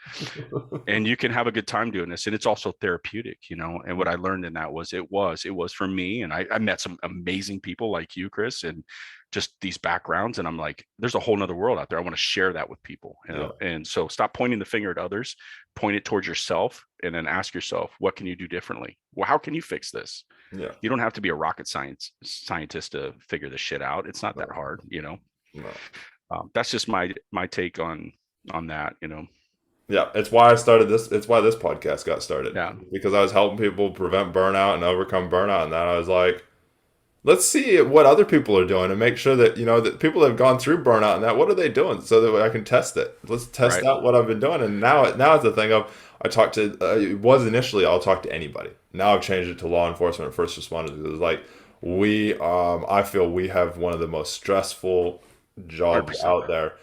and you can have a good time doing this. And it's also therapeutic, you know. And what I learned in that was it was for me. And I met some amazing people like you, Chris, and just these backgrounds. And I'm like, there's a whole nother world out there. I want to share that with people, you know? And so stop pointing the finger at others, point it towards yourself, and then ask yourself, what can you do differently? Well, how can you fix this? Yeah. You don't have to be a rocket scientist to figure this shit out. It's not that hard, you know? No. That's just my take on that, you know? Yeah, it's why I started this. It's why this podcast got started. Yeah. Because I was helping people prevent burnout and overcome burnout, and then I was like, let's see what other people are doing and make sure that, you know, that people that have gone through burnout and that, what are they doing, so that I can test it. Let's test out what I've been doing. And now it's a thing of, I talk to, it was initially, I'll talk to anybody. Now I've changed it to law enforcement and first responders. Because like, I feel we have one of the most stressful jobs 100%. Out there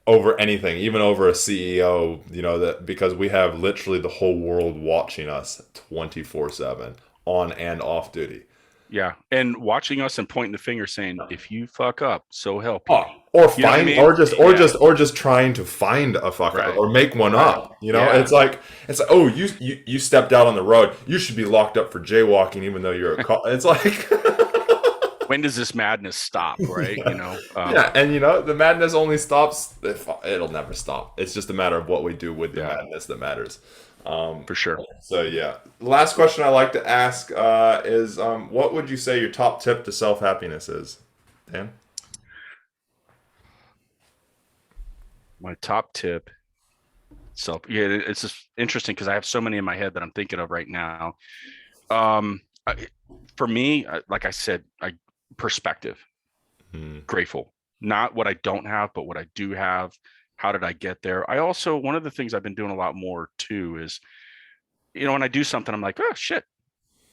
over anything, even over a CEO, you know, that because we have literally the whole world watching us 24/7 on and off duty. Yeah, and watching us and pointing the finger, saying, "If you fuck up, so help you." Or find, or just trying to find a fuck up or make one up. You know, it's like, oh, you stepped out on the road. You should be locked up for jaywalking, even though you're a cop. It's like, when does this madness stop? Right? You know. And you know, the madness only stops. It'll never stop. It's just a matter of what we do with the madness that matters. For sure. So yeah, the last question I like to ask is, what would you say your top tip to self-happiness is, Dan? My top tip, it's just interesting because I have so many in my head that I'm thinking of right now. For me, like I said, perspective, grateful, not what I don't have, but what I do have. How did I get there? I also, one of the things I've been doing a lot more too is, you know, when I do something, I'm like, oh shit,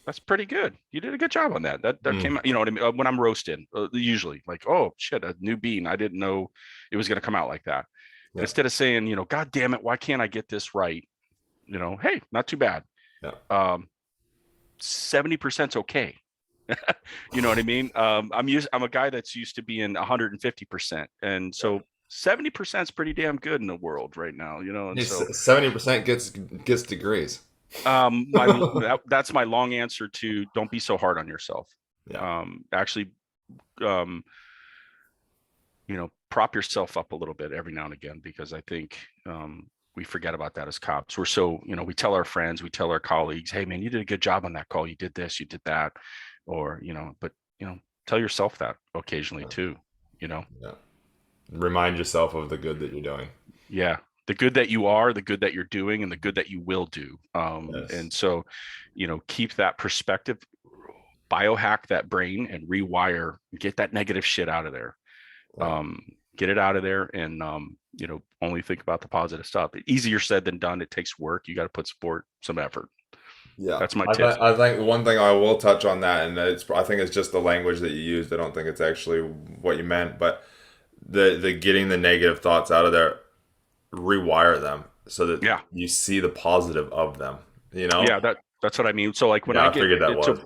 that's pretty good. You did a good job on that. That came out, you know what I mean? When I'm roasting, usually like, oh shit, a new bean. I didn't know it was going to come out like that. Yeah. Instead of saying, you know, God damn it, why can't I get this right? You know, hey, not too bad. Yeah. 70%'s okay. You know what I mean? I'm a guy that's used to being 150%. And so 70% is pretty damn good in the world right now, you know. And so 70% gets degrees. That's my long answer to don't be so hard on yourself. Yeah. Actually, you know, prop yourself up a little bit every now and again, because I think we forget about that as cops. We're so, we tell our friends, we tell our colleagues, hey man, you did a good job on that call. You did this, you did that. Or, but, tell yourself that occasionally too, you know? Yeah. Remind yourself of the good that you're doing. Yeah. The good that you are, the good that you're doing, and the good that you will do. Yes. And so, keep that perspective, biohack that brain and rewire, get that negative shit out of there. Yeah. Get it out of there and, only think about the positive stuff. Easier said than done. It takes work. You got to put some effort. Yeah, That's my tip. I think one thing I will touch on that, and I think it's just the language that you used. I don't think it's actually what you meant, but the getting the negative thoughts out of there, rewire them so that Yeah. you see the positive of them. You know? Yeah. That's what I mean. So like when Yeah, I I figured that was.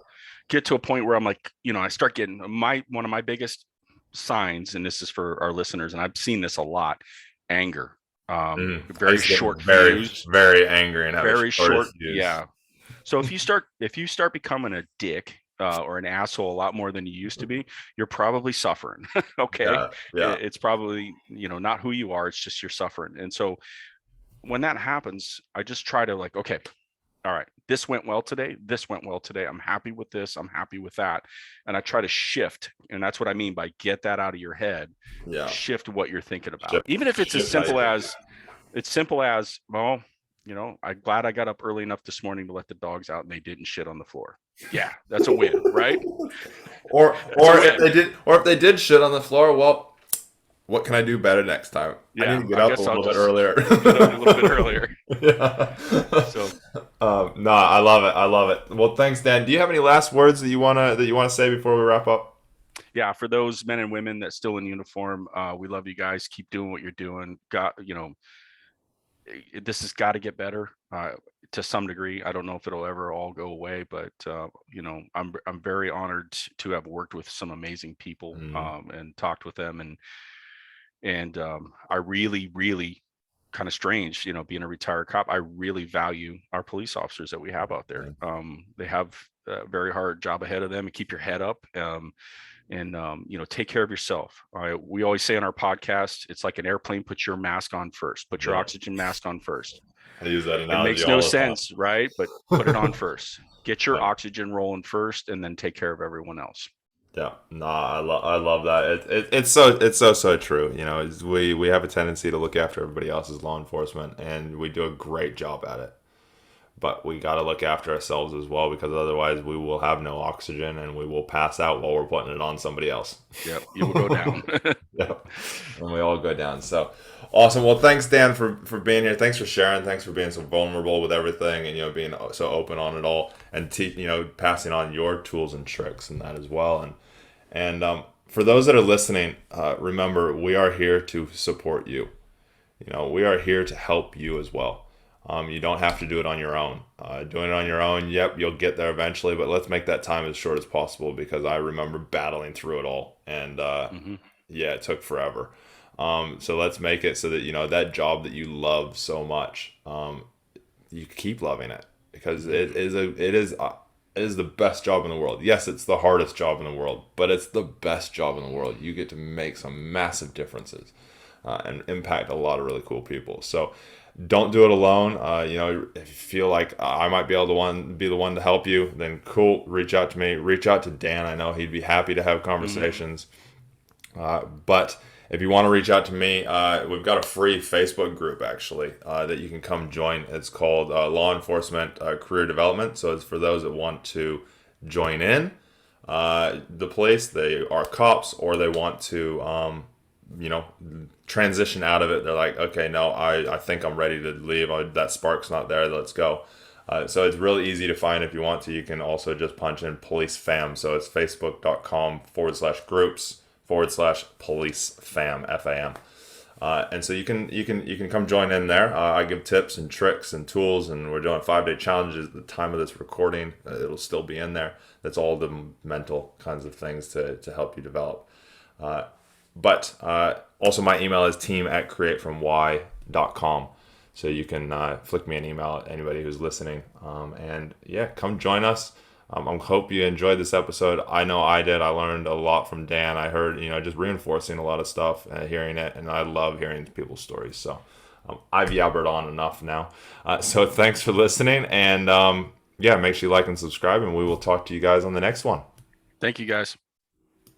get to a point where I'm like, I start getting one of my biggest signs, and this is for our listeners, and I've seen this a lot, anger. I Very used to get short very, fuse, very angry and have a very short short. fuse. Yeah. So if you start becoming a dick, or an asshole a lot more than you used to be, you're probably suffering. Okay. Yeah, yeah, It's probably, not who you are. It's just you're suffering. And so when that happens, I just try to like, okay, all right, this went well today. This went well today. I'm happy with this. I'm happy with that. And I try to shift. And that's what I mean by get that out of your head, yeah. shift what you're thinking about. Shift, Even if it's as shift how you simple think. as, well, I'm glad I got up early enough this morning to let the dogs out and they didn't shit on the floor. Yeah, that's a win, right? Or That's a win. if they did shit on the floor, well, what can I do better next time? I need Yeah, to get I up a guess I'll little bit just earlier. get up a little bit earlier. Yeah. So No, I love it. I love it. Well, thanks, Dan. Do you have any last words that you wanna say before we wrap up? yeah, for those men and women that still in uniform, we love you guys. Keep doing what you're doing. This has got to get better, to some degree. I don't know if it'll ever all go away, but I'm very honored to have worked with some amazing people, Mm, and talked with them, and I really, really, kind of strange, being a retired cop, I really value our police officers that we have out there. yeah. They have a very hard job ahead of them, and keep your head up. And take care of yourself. We always say on our podcast, it's like an airplane. Put your mask on first. Put your Yeah. oxygen mask on first. I use that It analogy makes no all the time. sense, right? But put it on first. Get your Yeah. oxygen rolling first, and then take care of everyone else. Yeah, no, I love that. It's so true. We have a tendency to look after everybody else's law enforcement, and we do a great job at it. But we got to look after ourselves as well, because otherwise we will have no oxygen and we will pass out while we're putting it on somebody else. Yep, you will go down. Yeah, and we all go down. So awesome. Well, thanks, Dan, for being here. Thanks for sharing. Thanks for being so vulnerable with everything, and being so open on it all, and passing on your tools and tricks and that as well. And for those that are listening, remember, we are here to support you. We are here to help you as well. You don't have to do it on your own. Doing it on your own, yep, you'll get there eventually, but let's make that time as short as possible, because I remember battling through it all, and Mm-hmm. yeah, it took forever. So let's make it so that that job that you love so much, you keep loving it, because it is the best job in the world. Yes, it's the hardest job in the world, but it's the best job in the world. You get to make some massive differences, and impact a lot of really cool people. So don't do it alone. If you feel like I might be able to be the one to help you, then cool. Reach out to me. Reach out to Dan. I know he'd be happy to have conversations. But if you want to reach out to me, we've got a free Facebook group actually, that you can come join. It's called Law Enforcement Career Development. So it's for those that want to join in the place. They are cops, or they want to transition out of it. They're like, okay, no, I think I'm ready to leave. That spark's not there. Let's go. So it's really easy to find if you want to. You can also just punch in Police Fam. So it's facebook.com/groups/Police Fam, FAM. And so you can come join in there. I give tips and tricks and tools, and we're doing 5-day challenges at the time of this recording. It'll still be in there. That's all the mental kinds of things to help you develop. But also my email is team@createfromwhy.com. So you can flick me an email at anybody who's listening. And yeah, come join us. I hope you enjoyed this episode. I know I did. I learned a lot from Dan. I heard, just reinforcing a lot of stuff, hearing it. And I love hearing people's stories. So I've yabbered on enough now. So thanks for listening, and yeah, make sure you like and subscribe, and we will talk to you guys on the next one. Thank you, guys.